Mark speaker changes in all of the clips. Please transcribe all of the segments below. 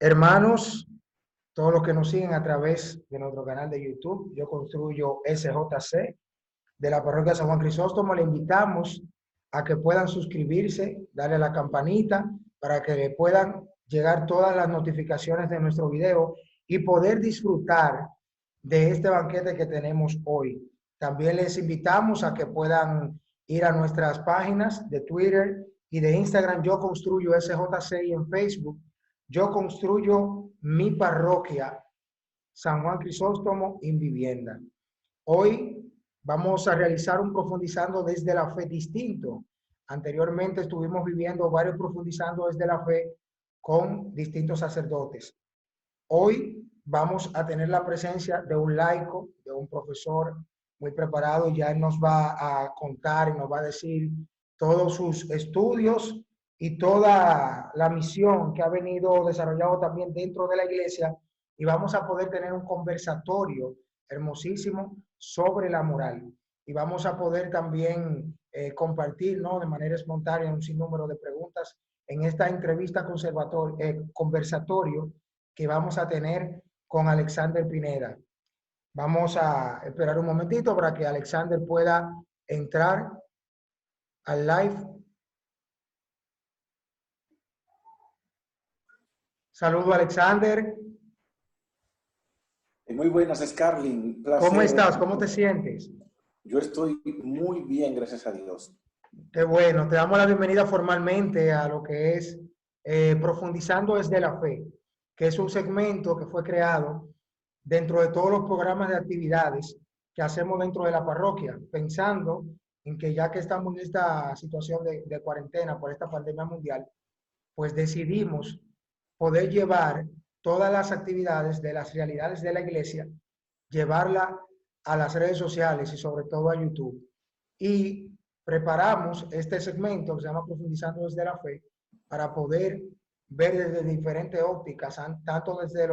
Speaker 1: Hermanos, todos los que nos siguen a través de nuestro canal de YouTube, Yo Construyo SJC, de la parroquia San Juan Crisóstomo, le invitamos a que puedan suscribirse, darle a la campanita para que le puedan llegar todas las notificaciones de nuestro video y poder disfrutar de este banquete que tenemos hoy. También les invitamos a que puedan ir a nuestras páginas de Twitter y de Instagram, Yo Construyo SJC, y en Facebook, Yo Construyo Mi Parroquia San Juan Crisóstomo en Vivienda. Hoy vamos a realizar un profundizando desde la fe distinto. Anteriormente estuvimos viviendo varios profundizando desde la fe con distintos sacerdotes. Hoy vamos a tener la presencia de un laico, de un profesor muy preparado. Ya él nos va a contar y nos va a decir todos sus estudios y toda la misión que ha venido desarrollando también dentro de la iglesia, y vamos a poder tener un conversatorio hermosísimo sobre la moral. Y vamos a poder también compartir, ¿no?, de manera espontánea un sinnúmero de preguntas en esta entrevista conversatorio que vamos a tener con Alexander Pineda. Vamos a esperar un momentito para que Alexander pueda entrar al live. Saludo, Alexander.
Speaker 2: Muy buenas, Scarlin.
Speaker 1: ¿Cómo
Speaker 2: Placer.
Speaker 1: estás? ¿Cómo te sientes?
Speaker 2: Yo estoy muy bien, gracias a Dios.
Speaker 1: Qué bueno. Te damos la bienvenida formalmente a lo que es Profundizando desde la Fe, que es un segmento que fue creado dentro de todos los programas de actividades que hacemos dentro de la parroquia, pensando en que ya que estamos en esta situación de cuarentena por esta pandemia mundial, pues decidimos poder llevar todas las actividades de las realidades de la iglesia, llevarla a las redes sociales y sobre todo a YouTube. Y preparamos este segmento que se llama Profundizando desde la Fe para poder ver desde diferentes ópticas, tanto desde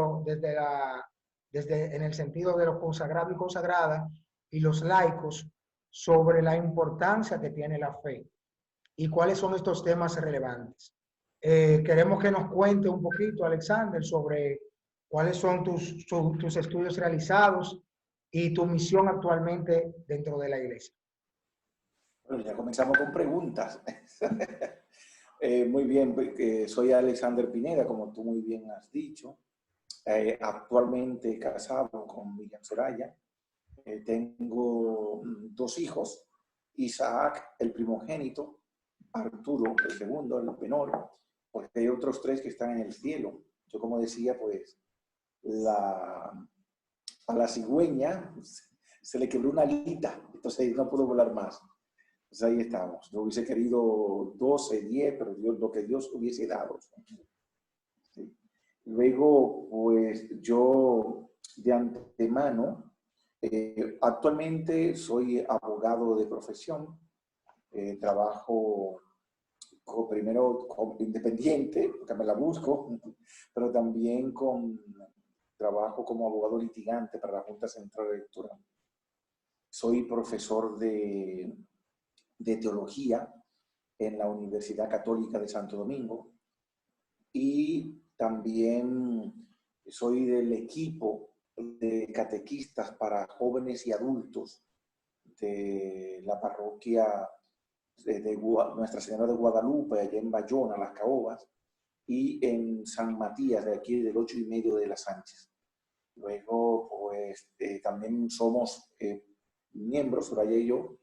Speaker 1: en el sentido de lo consagrado y consagrada y los laicos, sobre la importancia que tiene la fe y cuáles son estos temas relevantes. Queremos que nos cuente un poquito, Alexander, sobre cuáles son tus estudios realizados y tu misión actualmente dentro de la iglesia.
Speaker 2: Bueno, ya comenzamos con preguntas. Muy bien, soy Alexander Pineda, como tú muy bien has dicho. Actualmente casado con Miriam Soraya. Tengo dos hijos, Isaac, el primogénito, Arturo, el segundo, el menor, porque hay otros tres que están en el cielo. Yo, como decía, pues a la cigüeña se le quebró una alita, entonces no pudo volar más. Entonces ahí estamos. Yo hubiese querido 12, 10, pero Dios, lo que Dios hubiese dado. ¿Sí? Luego, pues yo de antemano, actualmente soy abogado de profesión, trabajo primero independiente, porque me la busco, pero también trabajo como abogado litigante para la Junta Central Electoral. Soy profesor de teología en la Universidad Católica de Santo Domingo y también soy del equipo de catequistas para jóvenes y adultos de la parroquia de Nuestra Señora de Guadalupe, allá en Bayona, Las Caobas, y en San Matías, de aquí del 8:30 de las Sánchez. Luego, pues también somos miembros, Soraya y yo,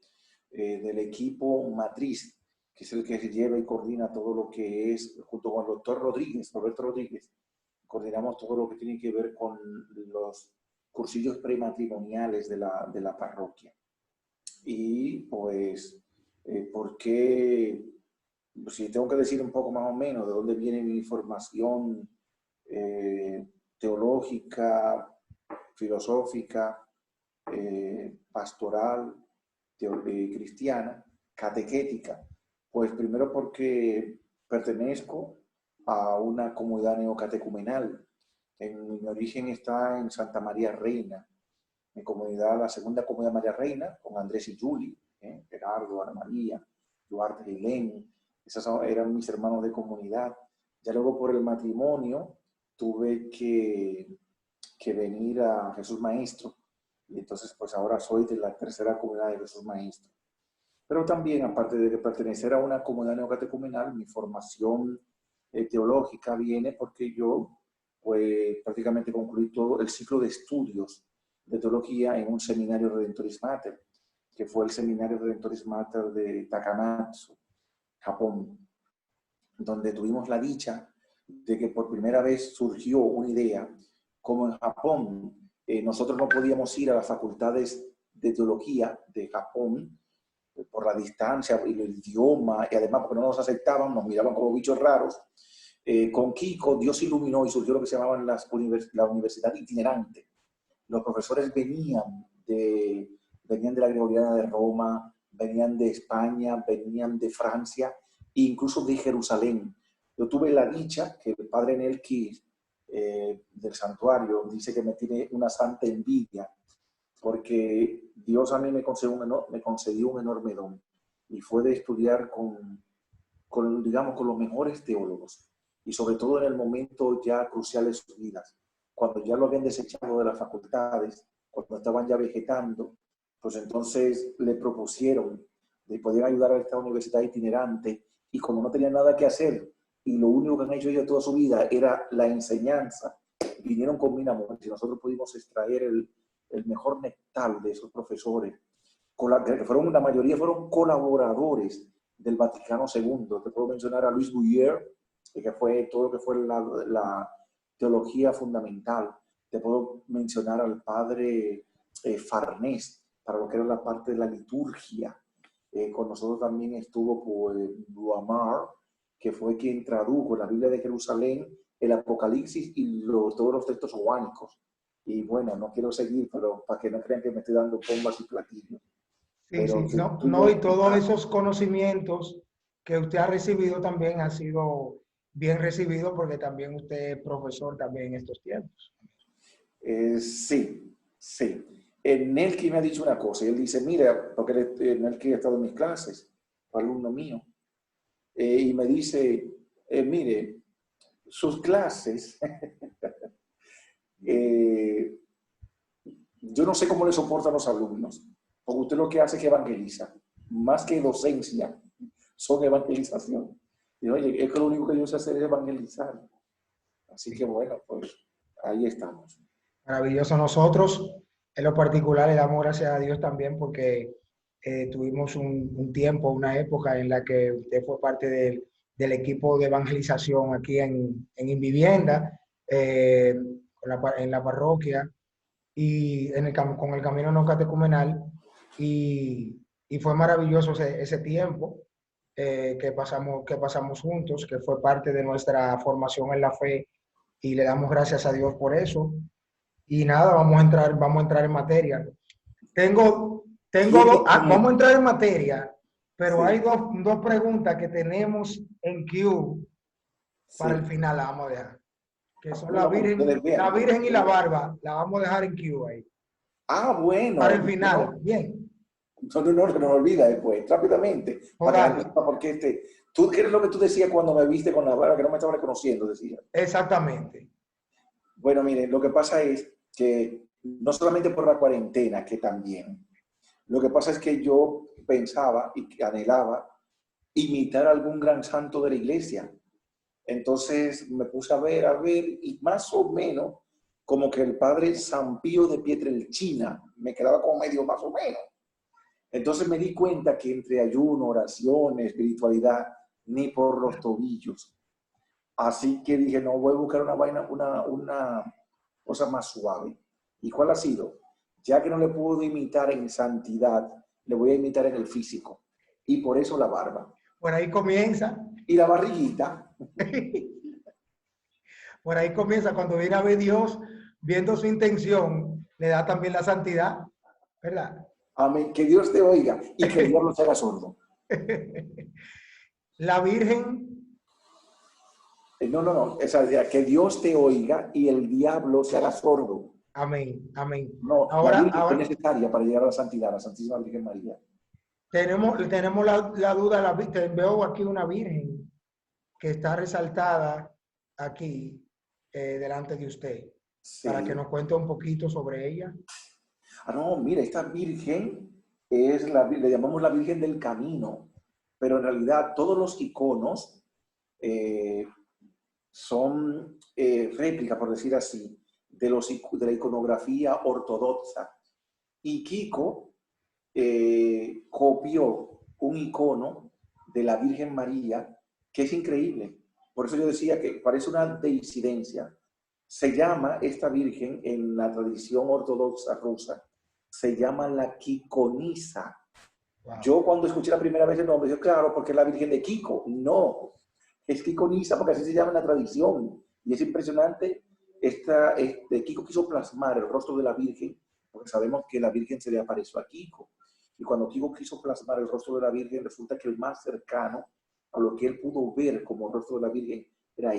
Speaker 2: del equipo matriz, que es el que lleva y coordina todo lo que es, junto con el doctor Rodríguez, Roberto Rodríguez, coordinamos todo lo que tiene que ver con los cursillos prematrimoniales de la parroquia. Y pues, ¿por qué? Si tengo que decir un poco más o menos de dónde viene mi formación teológica, filosófica, pastoral, cristiana, catequética, pues primero porque pertenezco a una comunidad neocatecumenal. Mi origen está en Santa María Reina, mi comunidad, la segunda comunidad María Reina, con Andrés y Juli, Gerardo, Ana María, Duarte y Lenny. Esos eran mis hermanos de comunidad. Ya luego por el matrimonio tuve que venir a Jesús Maestro. Y entonces, pues ahora soy de la tercera comunidad de Jesús Maestro. Pero también, aparte de pertenecer a una comunidad neocatecumenal, mi formación teológica viene porque yo, pues, prácticamente concluí todo el ciclo de estudios de teología en un seminario Redentoris Mater, que fue el seminario Redentoris Mater de Takamatsu, Japón, donde tuvimos la dicha de que por primera vez surgió una idea, como en Japón nosotros no podíamos ir a las facultades de teología de Japón por la distancia y el idioma, y además porque no nos aceptaban, nos miraban como bichos raros. Con Kiko, Dios iluminó y surgió lo que se llamaban la universidad itinerante. Los profesores venían de la Gregoriana de Roma, venían de España, venían de Francia, e incluso de Jerusalén. Yo tuve la dicha que el padre Nelki del santuario dice que me tiene una santa envidia, porque Dios a mí me concedió un enorme don, y fue de estudiar digamos, con los mejores teólogos, y sobre todo en el momento ya crucial de sus vidas, cuando ya lo habían desechado de las facultades, cuando estaban ya vegetando, pues entonces le propusieron de poder ayudar a esta universidad itinerante, y como no tenían nada que hacer, y lo único que han hecho ellos toda su vida era la enseñanza, vinieron con Minamón, y nosotros pudimos extraer el mejor néctar de esos profesores, que fueron, la mayoría fueron colaboradores del Vaticano II. Te puedo mencionar a Luis Bouyer, que fue todo lo que fue la teología fundamental. Te puedo mencionar al padre Farnés, para lo que era la parte de la liturgia. Con nosotros también estuvo pues, Duamar, que fue quien tradujo la Biblia de Jerusalén, el Apocalipsis y todos los textos juánicos. Y bueno, no quiero seguir, pero para que no crean que me estoy dando bombas y platillos.
Speaker 1: Sí, sí,
Speaker 2: Pero
Speaker 1: no, no,
Speaker 2: tuvo
Speaker 1: y todos esos conocimientos que usted ha recibido también han sido bien recibidos porque también usted es profesor también en estos tiempos.
Speaker 2: Sí, sí. Nelky me ha dicho una cosa, y él dice, mira, porque Nelky ha estado en mis clases, alumno mío, y me dice, mire, sus clases, yo no sé cómo le soportan los alumnos, porque usted lo que hace es que evangeliza, más que docencia, son evangelización. Y oye, es que lo único que yo sé hacer es evangelizar. Así que bueno, pues ahí estamos.
Speaker 1: Maravilloso. Nosotros, en lo particular, le damos gracias a Dios también porque tuvimos un tiempo, una época en la que usted fue parte del equipo de evangelización aquí en Invivienda, en la parroquia y con el camino no catecumenal. Y fue maravilloso ese tiempo que pasamos juntos, que fue parte de nuestra formación en la fe y le damos gracias a Dios por eso. Y nada, vamos a entrar en materia. Vamos a entrar en materia, pero hay
Speaker 2: Sí,
Speaker 1: dos preguntas que tenemos en queue para el
Speaker 2: sí.
Speaker 1: final, la vamos a dejar, que son
Speaker 2: No, como ustedes
Speaker 1: la
Speaker 2: vean, como
Speaker 1: Virgen y
Speaker 2: ustedes
Speaker 1: la
Speaker 2: vean.
Speaker 1: barba, la vamos a dejar en queue ahí,
Speaker 2: Ah,
Speaker 1: para el
Speaker 2: bueno,
Speaker 1: final,
Speaker 2: no,
Speaker 1: bien,
Speaker 2: no, que no olvida después, rápidamente,
Speaker 1: o
Speaker 2: para que la
Speaker 1: dale,
Speaker 2: gente sepa por qué tú, ¿qué es lo que tú decías cuando me viste con la barba, que no me estaba reconociendo, decía?
Speaker 1: exactamente,
Speaker 2: Bueno, miren, lo que pasa es que no solamente por la cuarentena, que también, lo que pasa es que yo pensaba y anhelaba imitar a algún gran santo de la iglesia. Entonces me puse a ver, y más o menos, como que el padre San Pío de Pietrelcina, me quedaba como medio más o menos. Entonces me di cuenta que entre ayuno, oración, espiritualidad, ni por los tobillos. Así que dije, no, voy a buscar una cosa más suave. ¿Y cuál ha sido? Ya que no le puedo imitar en santidad, le voy a imitar en el físico. Y por eso la barba.
Speaker 1: por ahí comienza,
Speaker 2: Y la barriguita.
Speaker 1: por ahí comienza, cuando viene a ver Dios, viendo su intención, le da también la santidad, ¿verdad?
Speaker 2: Amén. Que Dios te oiga y que el diablo se haga sordo.
Speaker 1: La Virgen,
Speaker 2: No. O sea, que Dios te oiga y el diablo se haga sordo.
Speaker 1: amén, amén.
Speaker 2: No, la Virgen es
Speaker 1: Ahora
Speaker 2: necesaria para llegar a la santidad, la Santísima Virgen María.
Speaker 1: tenemos la duda, veo aquí una Virgen que está resaltada aquí, delante de usted, para que
Speaker 2: Sí.
Speaker 1: nos cuente un poquito sobre ella.
Speaker 2: Ah, no, mira, esta virgen es le llamamos la Virgen del Camino, pero en realidad todos los iconos eh, son réplicas, por decir así, de la iconografía ortodoxa. Y Kiko copió un icono de la Virgen María que es increíble. Por eso yo decía que parece una disidencia. Se llama esta Virgen en la tradición ortodoxa rusa, se llama la Kikonisa.
Speaker 1: Wow.
Speaker 2: Yo cuando escuché la primera vez el nombre, yo claro, porque es la Virgen de Kiko. No, es Kikonisa porque así se llama en la tradición. Y es impresionante, Kiko quiso plasmar el rostro de la Virgen, porque sabemos que la Virgen se le apareció a Kiko. Y cuando Kiko quiso plasmar el rostro de la Virgen, resulta que el más cercano a lo que él pudo ver como el rostro de la Virgen era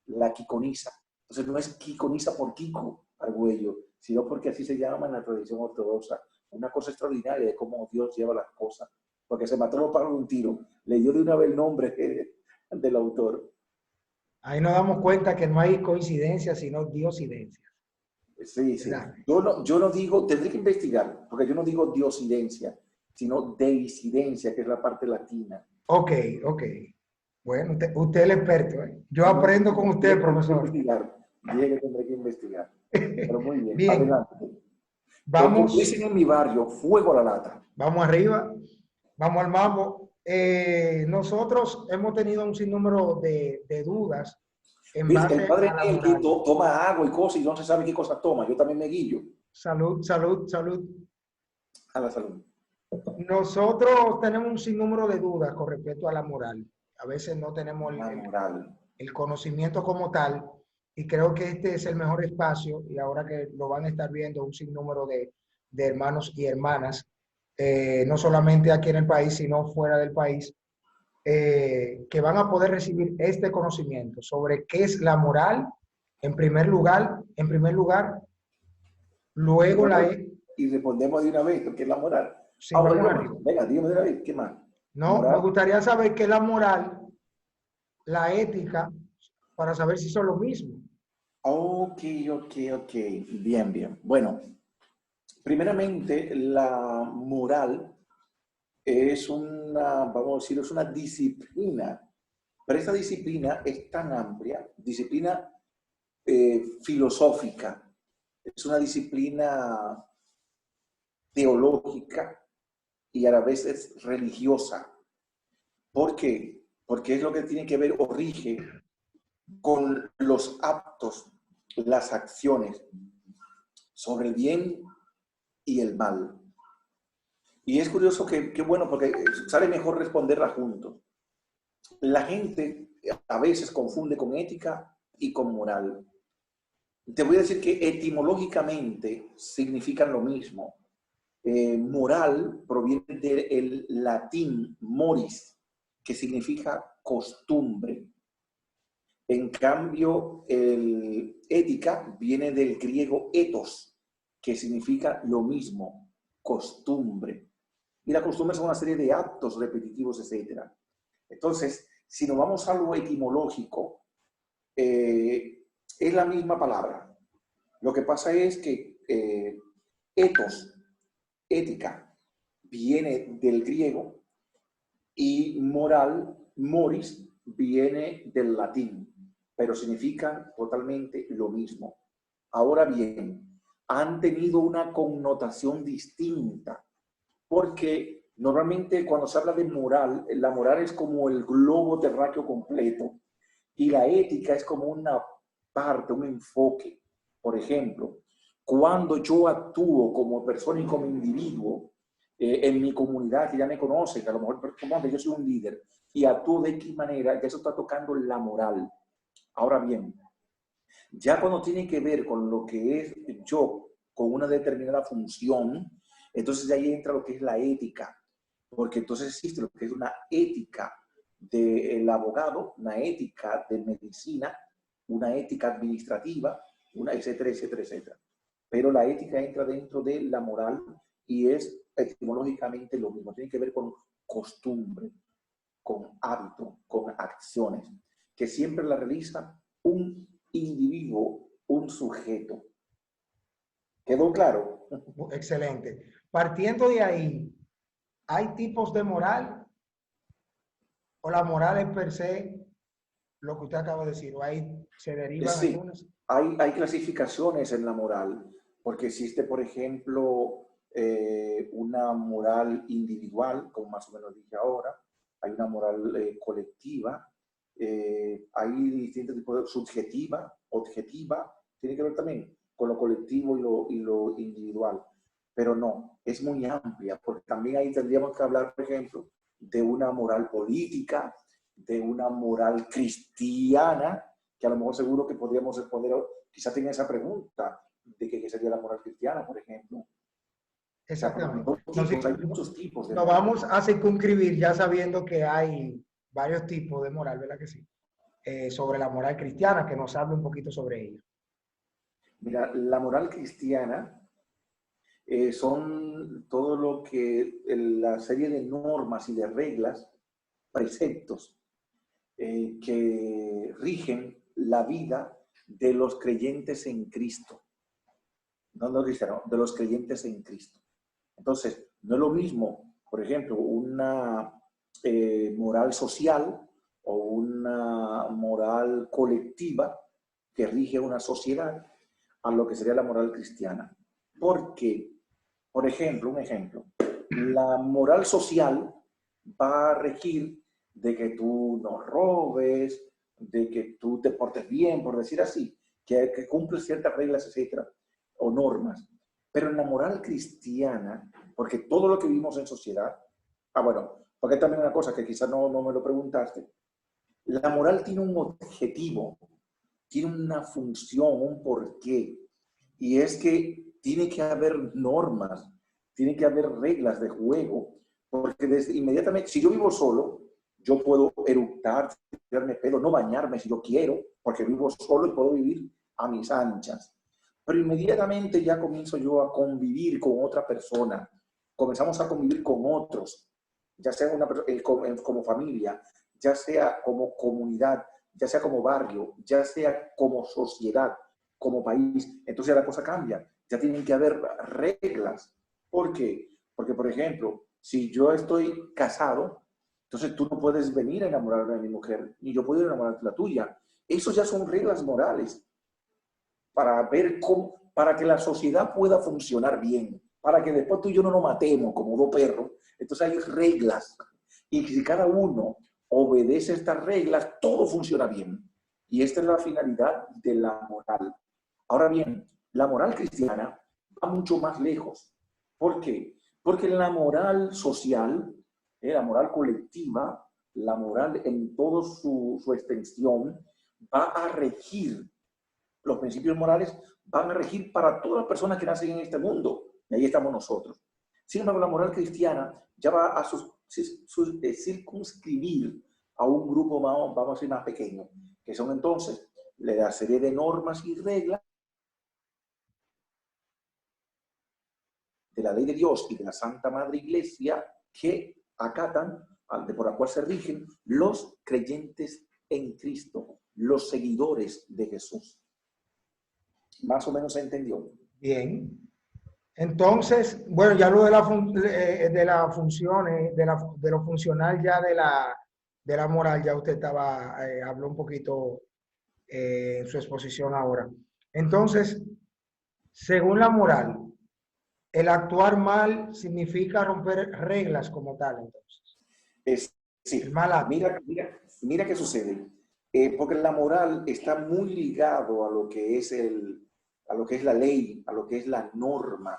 Speaker 2: la Kikonisa. Entonces no es Kikonisa por Kiko, Argüello, sino porque así se llama en la tradición ortodoxa. Una cosa extraordinaria de cómo Dios lleva las cosas. Porque se mató los pájaros de un tiro. Le dio de una vez el nombre del autor.
Speaker 1: Ahí nos damos cuenta que no hay coincidencias, sino diosidencias,
Speaker 2: Sí, sí.
Speaker 1: ¿verdad?
Speaker 2: Yo no digo, tendré que investigar, porque yo no digo diosidencia, sino deisidencia, que es la parte latina.
Speaker 1: Ok, ok. Bueno, usted es el experto, ¿eh? Yo
Speaker 2: No,
Speaker 1: aprendo con
Speaker 2: dije
Speaker 1: usted,
Speaker 2: que tendré que
Speaker 1: profesor.
Speaker 2: investigar. Dije que tendré que investigar. Pero muy bien,
Speaker 1: Bien,
Speaker 2: adelante. Como
Speaker 1: vamos,
Speaker 2: dicen en mi barrio, fuego a la lata.
Speaker 1: vamos arriba, vamos al mambo. Nosotros hemos tenido un sinnúmero de dudas en
Speaker 2: ¿Ves? El
Speaker 1: base
Speaker 2: padre
Speaker 1: a la
Speaker 2: Nelky
Speaker 1: moral.
Speaker 2: toma agua y cosas y no se sabe qué cosa toma. Yo también me guillo
Speaker 1: Salud, salud, salud.
Speaker 2: a la salud.
Speaker 1: Nosotros tenemos un sinnúmero de dudas con respecto a la moral. A veces no tenemos
Speaker 2: La moral.
Speaker 1: el conocimiento como tal, y creo que este es el mejor espacio, y ahora que lo van a estar viendo un sinnúmero de hermanos y hermanas, no solamente aquí en el país, sino fuera del país, que van a poder recibir este conocimiento sobre qué es la moral, en primer lugar,
Speaker 2: Y,
Speaker 1: luego
Speaker 2: bueno,
Speaker 1: la...
Speaker 2: y respondemos de una vez, ¿qué es la moral?
Speaker 1: Sí,
Speaker 2: Ah,
Speaker 1: vamos
Speaker 2: bueno,
Speaker 1: arriba.
Speaker 2: venga, dígame de una vez, ¿qué más?
Speaker 1: No, me
Speaker 2: Moral.
Speaker 1: gustaría saber qué es la moral, la ética, para saber si son lo mismo.
Speaker 2: Ok, ok, ok. Bien, bien. Bueno, primeramente, la moral es una, vamos a decir, es una disciplina. Pero esta disciplina es tan amplia, disciplina filosófica, es una disciplina teológica y a la vez es religiosa. ¿Por qué? Porque es lo que tiene que ver o rige con los actos, las acciones sobre el bien y el mal. Y es curioso que bueno, porque sale mejor responderla juntos. La gente a veces confunde con ética y con moral. Te voy a decir que etimológicamente significan lo mismo. Moral proviene del latín moris, que significa costumbre. En cambio, el ética viene del griego ethos, que significa lo mismo, costumbre. Y la costumbre son una serie de actos repetitivos, etc. Entonces, si nos vamos a lo etimológico, es la misma palabra. Lo que pasa es que ethos, ética, viene del griego y moral, moris, viene del latín, pero significan totalmente lo mismo. Ahora bien, han tenido una connotación distinta, porque normalmente cuando se habla de moral, la moral es como el globo terráqueo completo y la ética es como una parte, un enfoque. Por ejemplo, cuando yo actúo como persona y como individuo en mi comunidad, que ya me conoce, que a lo mejor yo soy un líder y actúo de X manera, ya eso está tocando la moral. Ahora bien, ya cuando tiene que ver con lo que es yo, con una determinada función, entonces de ahí entra lo que es la ética, porque entonces existe lo que es una ética del abogado, una ética de medicina, una ética administrativa, una etcétera, etcétera, etcétera. Pero la ética entra dentro de la moral y es etimológicamente lo mismo, tiene que ver con costumbre, con hábito, con acciones, que siempre la realiza un individuo, un sujeto. ¿Quedó claro?
Speaker 1: Excelente. Partiendo de ahí, ¿hay tipos de moral o la moral es per se lo que usted acaba de decir? ¿O ahí se derivan
Speaker 2: Sí,
Speaker 1: algunas?
Speaker 2: hay clasificaciones en la moral, porque existe, por ejemplo, una moral individual, como más o menos dije ahora, hay una moral colectiva, hay distintos tipos de subjetiva, objetiva, tiene que ver también con lo colectivo y lo individual, pero no, es muy amplia, porque también ahí tendríamos que hablar, por ejemplo, de una moral política, de una moral cristiana, que a lo mejor seguro que podríamos responder, quizás tenga esa pregunta de qué sería la moral cristiana, por ejemplo. O sea,
Speaker 1: Exactamente.
Speaker 2: hay muchos tipos de
Speaker 1: Nos
Speaker 2: moral.
Speaker 1: vamos a circunscribir ya sabiendo que hay varios tipos de moral, ¿verdad que sí? Sobre la moral cristiana, que nos hable un poquito sobre ella.
Speaker 2: Mira, la moral cristiana son todo lo que la serie de normas y de reglas, preceptos que rigen la vida de los creyentes en Cristo. No los cristianos, de los creyentes en Cristo. Entonces, no es lo mismo, por ejemplo, una moral social o una moral colectiva que rige una sociedad a lo que sería la moral cristiana. Porque, por ejemplo, un ejemplo, la moral social va a regir de que tú no robes, de que tú te portes bien, por decir así, que cumples ciertas reglas, etcétera, o normas. Pero en la moral cristiana, porque todo lo que vivimos en sociedad, bueno, porque también una cosa que quizás no me lo preguntaste, la moral tiene un objetivo, tiene una función, un porqué, y es que tiene que haber normas, tiene que haber reglas de juego, porque desde inmediatamente, si yo vivo solo, yo puedo eructar, tirarme pedo, no bañarme si yo quiero, porque vivo solo y puedo vivir a mis anchas. Pero inmediatamente ya comienzo yo a convivir con otra persona, comenzamos a convivir con otros, ya sea como familia, ya sea como comunidad, ya sea como barrio, ya sea como sociedad, como país. Entonces la cosa cambia. Ya tienen que haber reglas. ¿Por qué? Porque, por ejemplo, si yo estoy casado, entonces tú no puedes venir a enamorarme de mi mujer, ni yo puedo enamorar de la tuya. Eso ya son reglas morales para ver cómo, para que la sociedad pueda funcionar bien, para que después tú y yo no nos matemos como dos perros. Entonces hay reglas. Y si cada uno obedece estas reglas, todo funciona bien. Y esta es la finalidad de la moral. Ahora bien, la moral cristiana va mucho más lejos. ¿Por qué? Porque la moral social, la moral colectiva, la moral en toda su extensión, va a regir, los principios morales van a regir para todas las personas que nacen en este mundo. Y ahí estamos nosotros. Sin embargo, la moral cristiana ya va a circunscribir a un grupo más, vamos a decir, más pequeño, que son entonces la serie de normas y reglas de la ley de Dios y de la Santa Madre Iglesia que acatan, por la cual se rigen los creyentes en Cristo, los seguidores de Jesús. Más o menos se entendió.
Speaker 1: Bien. Entonces, bueno, ya lo de la funciones, de lo funcional ya de la moral, ya usted habló un poquito en su exposición ahora. Entonces, según la moral, el actuar mal significa romper reglas como tal, entonces. El
Speaker 2: Sí,
Speaker 1: mal acto.
Speaker 2: mira qué sucede. Porque la moral está muy ligado a lo que es a lo que es la ley, a lo que es la norma.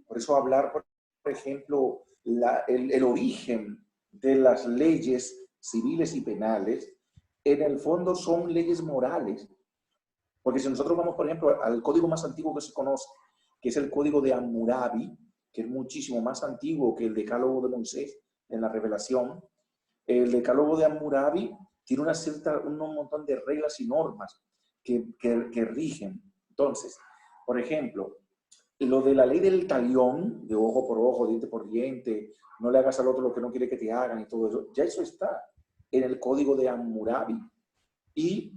Speaker 2: Por eso hablar, por ejemplo, el origen de las leyes civiles y penales, en el fondo son leyes morales. Porque si nosotros vamos, por ejemplo, al código más antiguo que se conoce, que es el código de Hammurabi, que es muchísimo más antiguo que el decálogo de Moisés en la revelación, el decálogo de Hammurabi tiene un montón de reglas y normas que rigen. Entonces, por ejemplo, lo de la ley del talión, de ojo por ojo, diente por diente, no le hagas al otro lo que no quiere que te hagan y todo eso, ya eso está en el código de Hammurabi. Y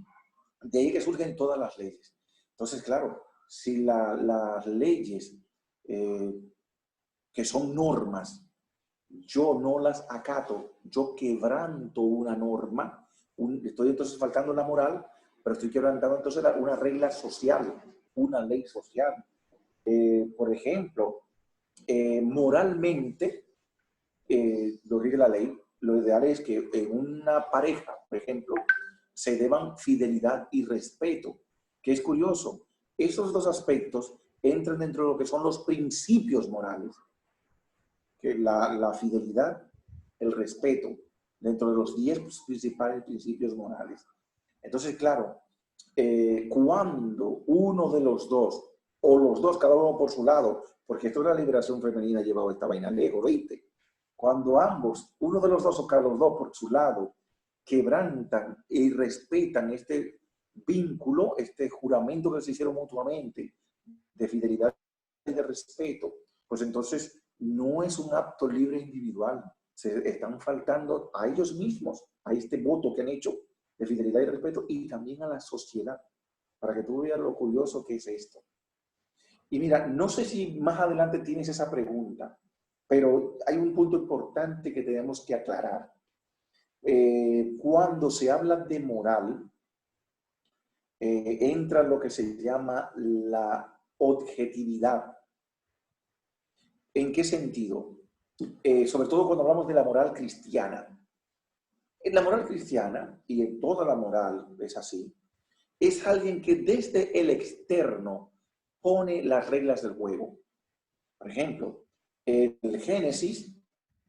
Speaker 2: De ahí que surgen todas las leyes. Entonces, claro, si las leyes que son normas, yo no las acato, yo quebranto una norma, estoy entonces faltando la moral, pero estoy quebrantando entonces una regla social, una ley social. Por ejemplo, moralmente, lo que dice la ley, lo ideal es que en una pareja, por ejemplo, se deban fidelidad y respeto, que es curioso. Esos dos aspectos entran dentro de lo que son los principios morales, que la fidelidad, el respeto, dentro de los 10 principales principios morales. Entonces, claro, cuando uno de los dos, o los dos, cada uno por su lado, porque esto de la liberación femenina ha llevado esta vaina lejos, ¿viste? Cuando ambos, uno de los dos o cada los dos por su lado, quebrantan y respetan este vínculo, este juramento que se hicieron mutuamente de fidelidad y de respeto, pues entonces no es un acto libre individual. Se están faltando a ellos mismos, a este voto que han hecho de fidelidad y respeto, y también a la sociedad, para que tú veas lo curioso que es esto. Y mira, no sé si más adelante tienes esa pregunta, pero hay un punto importante que tenemos que aclarar. Cuando se habla de moral, entra lo que se llama la objetividad. ¿En qué sentido? Sobre todo cuando hablamos de la moral cristiana. En la moral cristiana, y en toda la moral es así, es alguien que desde el externo pone las reglas del juego. Por ejemplo, en el Génesis,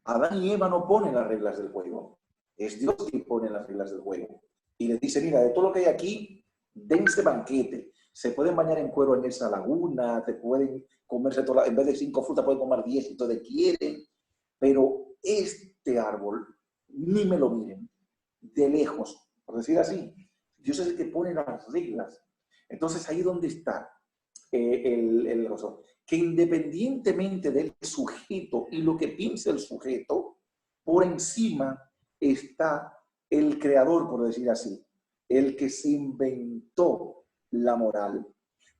Speaker 2: Adán y Eva no ponen las reglas del juego. Es Dios quien pone las reglas del juego. Y les dice, mira, de todo lo que hay aquí, dense banquete. Se pueden bañar en cuero en esa laguna, te pueden comerse toda, en vez de 5 frutas pueden comer 10 si ustedes quieren. Pero este árbol, ni me lo miren, de lejos, por decir así. Dios es el que pone las reglas. Entonces ahí donde está el gozo. Que independientemente del sujeto y lo que piense el sujeto, por encima está el creador, por decir así, el que se inventó la moral.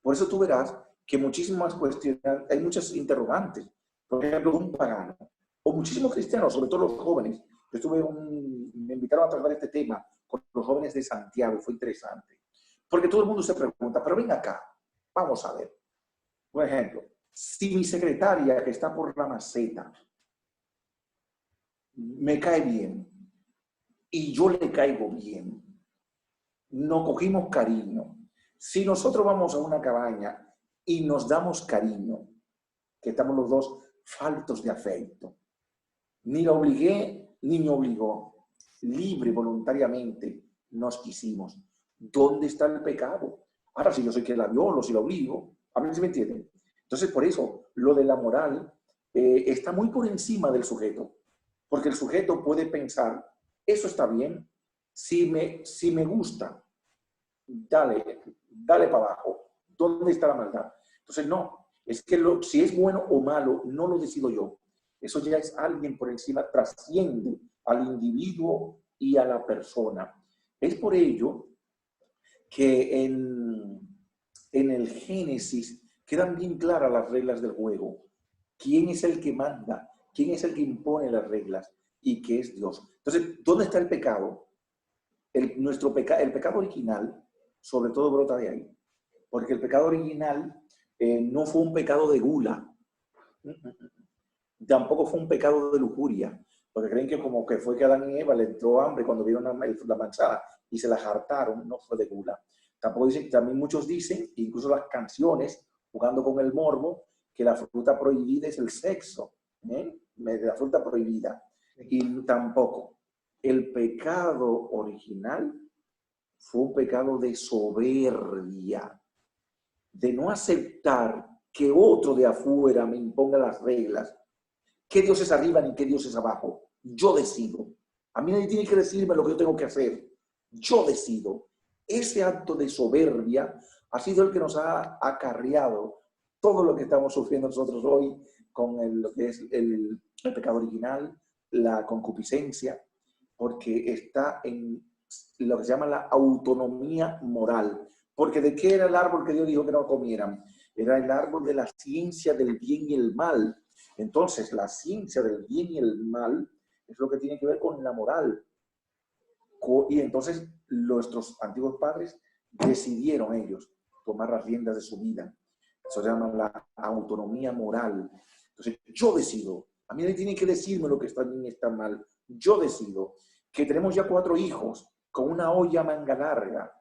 Speaker 2: Por eso tú verás que muchísimas cuestiones, hay muchas interrogantes. Por ejemplo, un pagano, o muchísimos cristianos, sobre todo los jóvenes. Yo me invitaron a tratar este tema con los jóvenes de Santiago, fue interesante. Porque todo el mundo se pregunta, pero ven acá, vamos a ver. Por ejemplo, si mi secretaria que está por la maceta me cae bien y yo le caigo bien, nos cogimos cariño. Si nosotros vamos a una cabaña y nos damos cariño, que estamos los dos faltos de afecto, ni la obligué ni me obligó, libre, voluntariamente nos quisimos. ¿Dónde está el pecado? Ahora, si yo soy quien la violo, si la obligo, a ver si me entienden. Entonces, por eso, lo de la moral está muy por encima del sujeto, porque el sujeto puede pensar, eso está bien, si me gusta, dale para abajo, ¿dónde está la maldad? Entonces, no, es que si es bueno o malo, no lo decido yo. Eso ya es alguien por encima, trasciende al individuo y a la persona. Es por ello que en el Génesis quedan bien claras las reglas del juego. ¿Quién es el que manda? ¿Quién es el que impone las reglas? Y que es Dios. Entonces, ¿dónde está el pecado? El pecado original, sobre todo brota de ahí. Porque el pecado original no fue un pecado de gula. Tampoco fue un pecado de lujuria. Porque creen que como que fue que Adán y Eva le entró hambre cuando vieron la manzana y se la hartaron, no fue de gula. Tampoco dicen, también muchos dicen, incluso las canciones, jugando con el morbo, que la fruta prohibida es el sexo. La fruta prohibida. Y tampoco. El pecado original fue un pecado de soberbia, de no aceptar que otro de afuera me imponga las reglas. ¿Qué Dios es arriba ni qué Dios es abajo? Yo decido. A mí nadie tiene que decirme lo que yo tengo que hacer. Yo decido. Ese acto de soberbia ha sido el que nos ha acarreado todo lo que estamos sufriendo nosotros hoy con lo que es el pecado original, la concupiscencia, porque está en lo que se llama la autonomía moral. Porque ¿de qué era el árbol que Dios dijo que no comieran? Era el árbol de la ciencia del bien y el mal. Entonces, la ciencia del bien y el mal es lo que tiene que ver con la moral. Y entonces nuestros antiguos padres decidieron ellos tomar las riendas de su vida. Eso se llama la autonomía moral. Entonces, yo decido. A mí nadie tiene que decirme lo que está bien y está mal. Yo decido que tenemos ya 4 hijos con una olla manga larga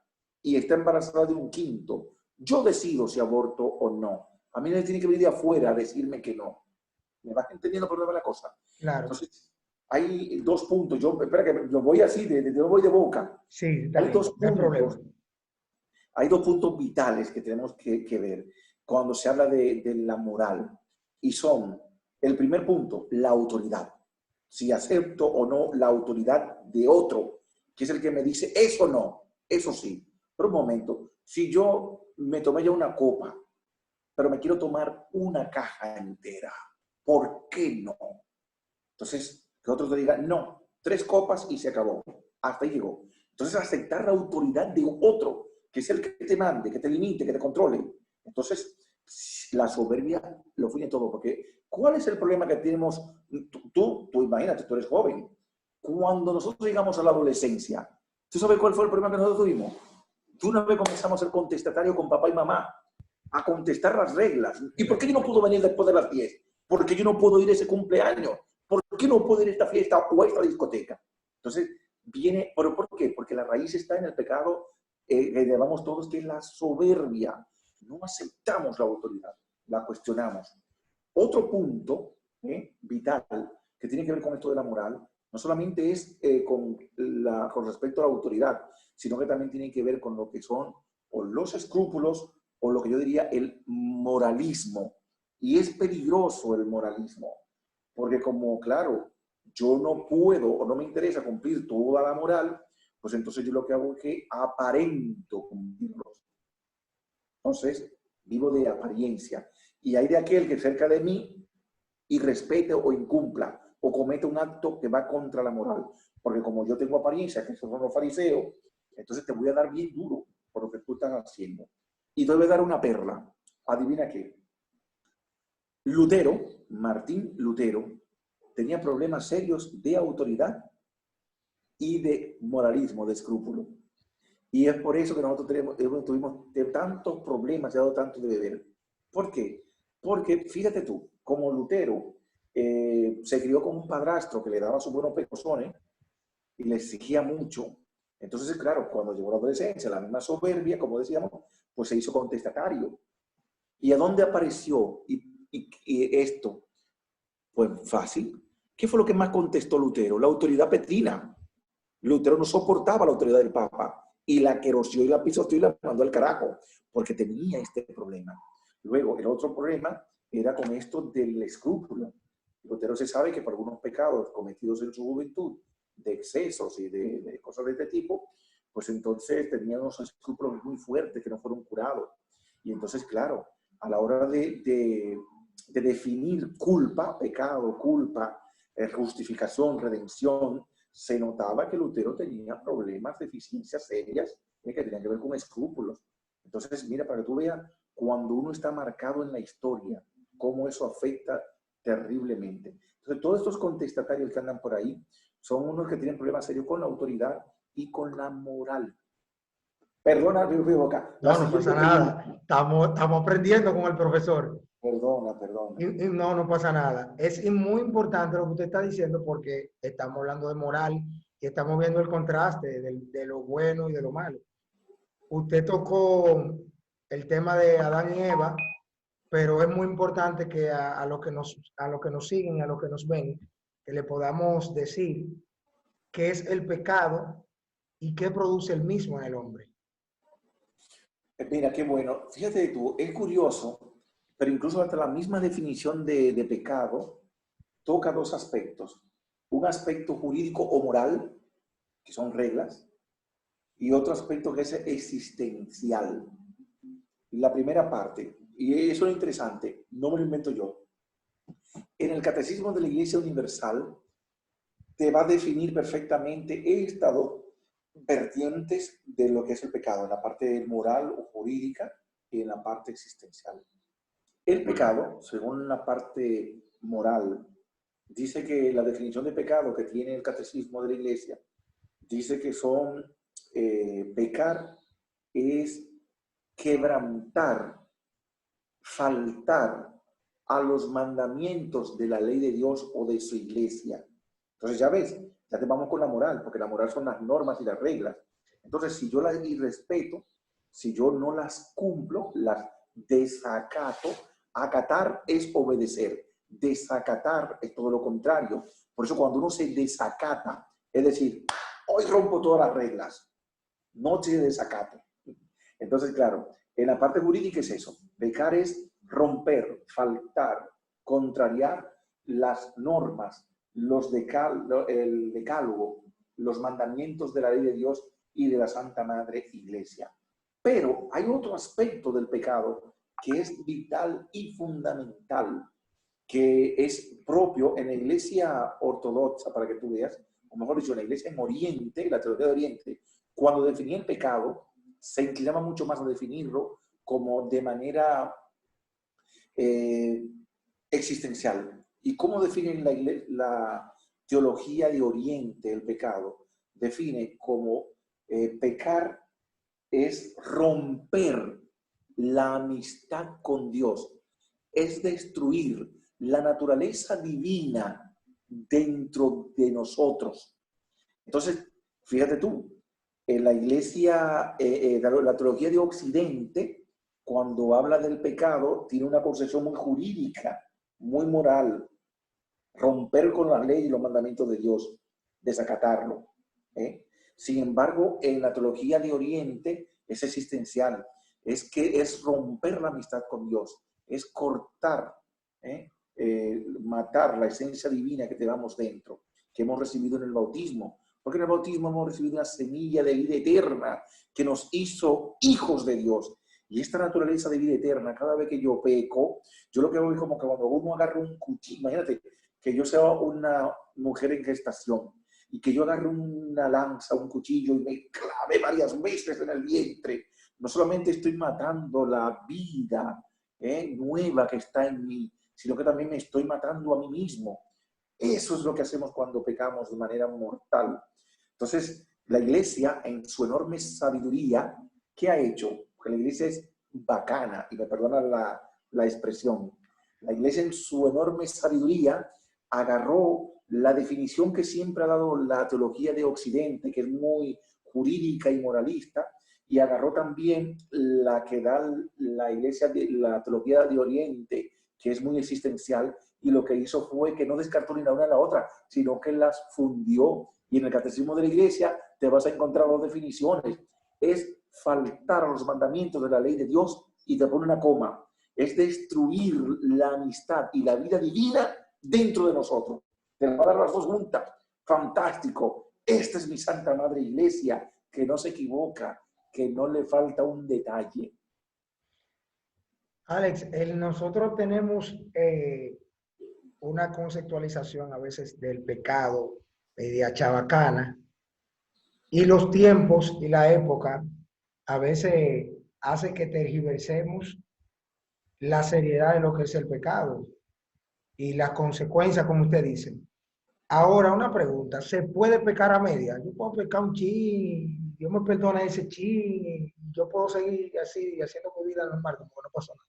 Speaker 2: y está embarazada de un quinto. Yo decido si aborto o no. A mí nadie tiene que venir de afuera a decirme que no. ¿Me vas entendiendo por dónde va la cosa?
Speaker 1: Claro.
Speaker 2: Entonces, hay 2 puntos. Yo, espera que lo voy así, yo voy de boca.
Speaker 1: Sí, está
Speaker 2: Hay
Speaker 1: bien,
Speaker 2: 2
Speaker 1: no hay problema.
Speaker 2: puntos. Hay 2 puntos vitales que tenemos que ver cuando se habla de la moral. Y son, el primer punto, la autoridad. Si acepto o no la autoridad de otro, que es el que me dice eso no, eso sí. Pero un momento, si yo me tomé ya una copa, pero me quiero tomar una caja entera, ¿por qué no? Entonces, que otro te diga, no, 3 copas y se acabó. Hasta ahí llegó. Entonces, aceptar la autoridad de otro, que es el que te mande, que te limite, que te controle. Entonces, la soberbia lo fue todo. Porque, ¿cuál es el problema que tenemos? Tú imagínate, tú eres joven. Cuando nosotros llegamos a la adolescencia, ¿tú sabes cuál fue el problema que nosotros tuvimos? Tú una vez comenzamos a ser contestatario con papá y mamá, a contestar las reglas. ¿Y por qué yo no puedo venir después de las 10? ¿Por qué yo no puedo ir a ese cumpleaños? ¿Por qué no puedo ir a esta fiesta o a esta discoteca? Entonces, viene, ¿pero por qué? Porque la raíz está en el pecado que llevamos todos, que es la soberbia. No aceptamos la autoridad, la cuestionamos. Otro punto vital que tiene que ver con esto de la moral, no solamente es con respecto a la autoridad, sino que también tiene que ver con lo que son o los escrúpulos o lo que yo diría el moralismo. Y es peligroso el moralismo, porque como, claro, yo no puedo o no me interesa cumplir toda la moral, pues entonces yo lo que hago es que aparento cumplirlos. Entonces, vivo de apariencia. Y hay de aquel que cerca de mí y respete o incumpla o comete un acto que va contra la moral. Porque como yo tengo apariencia, que son los fariseos, entonces te voy a dar bien duro por lo que tú estás haciendo. Y te voy a dar una perla. Adivina qué. Lutero, Martín Lutero, tenía problemas serios de autoridad y de moralismo, de escrúpulo. Y es por eso que nosotros tuvimos tantos problemas y dado tanto de beber. ¿Por qué? Porque, fíjate tú, como Lutero se crió con un padrastro que le daba sus buenos pecosones y le exigía mucho, entonces, claro, cuando llegó la adolescencia, la misma soberbia, como decíamos, pues se hizo contestatario. ¿Y a dónde apareció y esto? Pues fácil. ¿Qué fue lo que más contestó Lutero? La autoridad petrina. Lutero no soportaba la autoridad del Papa y la querosió y la pisoteó y la mandó al carajo, porque tenía este problema. Luego, el otro problema era con esto del escrúpulo. Lutero se sabe que por algunos pecados cometidos en su juventud, de excesos y de cosas de este tipo, pues entonces tenía unos escrúpulos muy fuertes que no fueron curados. Y entonces, claro, a la hora de definir culpa, pecado, culpa, justificación, redención, se notaba que Lutero tenía problemas, deficiencias serias que tenían que ver con escrúpulos. Entonces, mira, para que tú veas, cuando uno está marcado en la historia, cómo eso afecta terriblemente. Entonces, todos estos contestatarios que andan por ahí son unos que tienen problemas serios con la autoridad y con la moral. Perdona, mi boca.
Speaker 1: No, no pasa nada. Estamos aprendiendo con el profesor.
Speaker 2: Perdona.
Speaker 1: Y no, no pasa nada. Es muy importante lo que usted está diciendo porque estamos hablando de moral y estamos viendo el contraste de lo bueno y de lo malo. Usted tocó el tema de Adán y Eva, pero es muy importante que a los que nos siguen, a los que nos ven, que le podamos decir qué es el pecado y qué produce el mismo en el hombre.
Speaker 2: Mira, qué bueno. Fíjate tú, es curioso, pero incluso hasta la misma definición de pecado toca 2 aspectos. Un aspecto jurídico o moral, que son reglas, y otro aspecto que es existencial. La primera parte, y eso es interesante, no me lo invento yo. En el Catecismo de la Iglesia Universal te va a definir perfectamente vertientes de lo que es el pecado, en la parte moral o jurídica y en la parte existencial. El pecado, según la parte moral, dice que la definición de pecado que tiene el catecismo de la Iglesia, dice que pecar es quebrantar, faltar a los mandamientos de la ley de Dios o de su Iglesia. Entonces ya ves, ya te vamos con la moral, porque la moral son las normas y las reglas. Entonces, si yo las irrespeto, si yo no las cumplo, las desacato. Acatar es obedecer. Desacatar es todo lo contrario. Por eso cuando uno se desacata, es decir, hoy rompo todas las reglas, no se desacato. Entonces, claro, en la parte jurídica es eso. Pecar es romper, faltar, contrariar las normas, el decálogo, los mandamientos de la ley de Dios y de la Santa Madre Iglesia. Pero hay otro aspecto del pecado que es vital y fundamental, que es propio en la Iglesia ortodoxa, para que tú veas, o mejor dicho, en la Iglesia en Oriente, la teología de Oriente, cuando definía el pecado, se inclinaba mucho más a definirlo como de manera existencial. ¿Y cómo define la teología de Oriente el pecado? Define como pecar es romper la amistad con Dios, es destruir la naturaleza divina dentro de nosotros. Entonces, fíjate tú, en la Iglesia, la teología de Occidente, cuando habla del pecado, tiene una concepción muy jurídica, muy moral, romper con la ley y los mandamientos de Dios, desacatarlo. Sin embargo, en la teología de Oriente es existencial, es romper la amistad con Dios, es cortar, matar la esencia divina que llevamos dentro, que hemos recibido en el bautismo. Porque en el bautismo hemos recibido una semilla de vida eterna que nos hizo hijos de Dios. Y esta naturaleza de vida eterna, cada vez que yo peco, yo lo que hago es como que cuando uno agarra un cuchillo, imagínate que yo sea una mujer en gestación y que yo agarre una lanza, un cuchillo y me clave varias veces en el vientre. No solamente estoy matando la vida nueva que está en mí, sino que también me estoy matando a mí mismo. Eso es lo que hacemos cuando pecamos de manera mortal. Entonces, la Iglesia, en su enorme sabiduría, ¿qué ha hecho? Porque la Iglesia es bacana, y me perdona la expresión. La Iglesia, en su enorme sabiduría, agarró la definición que siempre ha dado la teología de Occidente, que es muy jurídica y moralista, y agarró también la que da la Iglesia, la teología de Oriente, que es muy existencial, y lo que hizo fue que no descartó ni la una ni la otra, sino que las fundió. Y en el Catecismo de la Iglesia te vas a encontrar dos definiciones. Es faltar a los mandamientos de la ley de Dios y te pone una coma. Es destruir la amistad y la vida divina dentro de nosotros. Te van a dar las dos juntas. Fantástico. Esta es mi Santa Madre Iglesia, que no se equivoca, que no le falta un detalle.
Speaker 1: Alex, nosotros tenemos una conceptualización a veces del pecado media chabacana, y los tiempos y la época a veces hace que tergiversemos la seriedad de lo que es el pecado y las consecuencias, como usted dice. Ahora, una pregunta, ¿se puede pecar a media? Yo puedo pecar un chin, Dios me perdona ese chin, y yo puedo seguir así, haciendo mi vida normal, como que no pasó nada.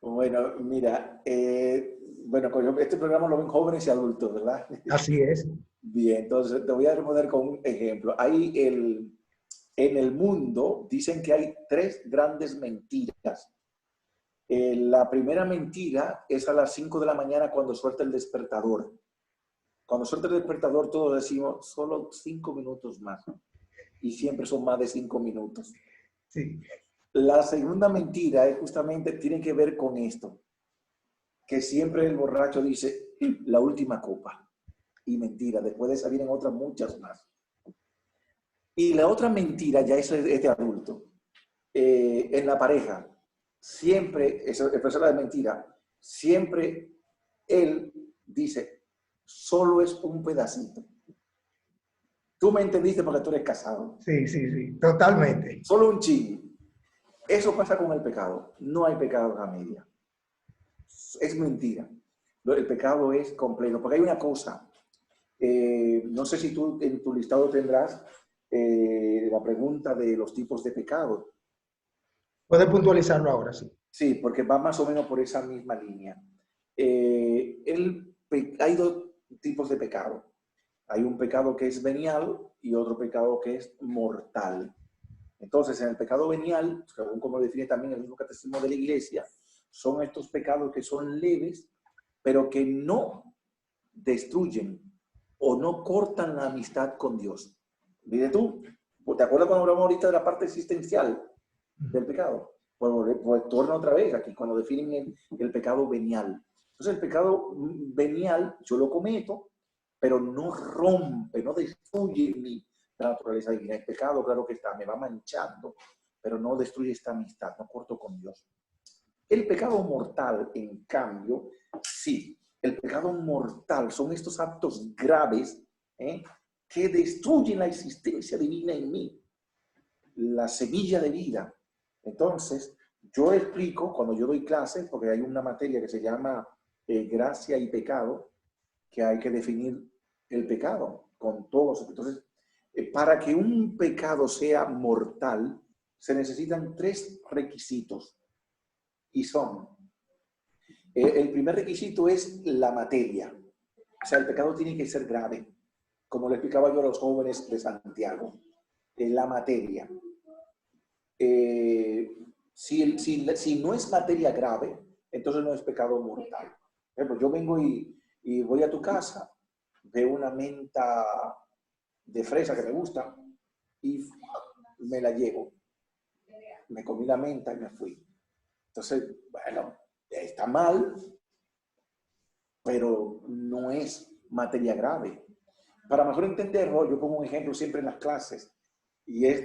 Speaker 2: Bueno, mira, este programa lo ven jóvenes y adultos, ¿verdad?
Speaker 1: Así es.
Speaker 2: Bien, entonces te voy a responder con un ejemplo. En el mundo dicen que hay tres grandes mentiras. La primera mentira es a las 5 de la mañana cuando suelta el despertador. Cuando suelta el despertador todos decimos solo 5 minutos más. Y siempre son más de 5 minutos.
Speaker 1: Sí.
Speaker 2: La segunda mentira es justamente, tiene que ver con esto. Que siempre el borracho dice, la última copa. Y mentira, después de esa vienen otras muchas más. Y la otra mentira, ya eso es de adulto. En la pareja, siempre, esa es la mentira, siempre él dice, solo es un pedacito. Tú me entendiste porque tú eres casado.
Speaker 1: Sí, sí, sí, totalmente.
Speaker 2: Solo un chin. Eso pasa con el pecado. No hay pecado a media. Es mentira. El pecado es completo. Porque hay una cosa. No sé si tú en tu listado tendrás la pregunta de los tipos de pecado.
Speaker 1: Puedes puntualizarlo ahora, sí.
Speaker 2: Sí, porque va más o menos por esa misma línea. Hay dos tipos de pecado. Hay un pecado que es venial y otro pecado que es mortal. Entonces, en el pecado venial, según como define también el mismo catecismo de la Iglesia, son estos pecados que son leves, pero que no destruyen o no cortan la amistad con Dios. Mire tú, ¿te acuerdas cuando hablamos ahorita de la parte existencial del pecado? Pues torna otra vez aquí, cuando definen el pecado venial. Entonces, el pecado venial, yo lo cometo, pero no rompe, no destruye mi naturaleza divina. El pecado, claro que está, me va manchando, pero no destruye esta amistad, no corto con Dios. El pecado mortal, en cambio, sí. El pecado mortal son estos actos graves que destruyen la existencia divina en mí, la semilla de vida. Entonces, yo explico, cuando yo doy clases, porque hay una materia que se llama gracia y pecado, que hay que definir el pecado con todos. Entonces, para que un pecado sea mortal, se necesitan 3 requisitos. Y son, el primer requisito es la materia. O sea, el pecado tiene que ser grave, como le explicaba yo a los jóvenes de Santiago. La materia. Si no es materia grave, entonces no es pecado mortal. Por ejemplo, yo vengo y voy a tu casa, veo una menta de fresa que me gusta y me la llevo. Me comí la menta y me fui. Entonces, bueno, está mal, pero no es materia grave. Para mejor entenderlo, yo pongo un ejemplo siempre en las clases, y es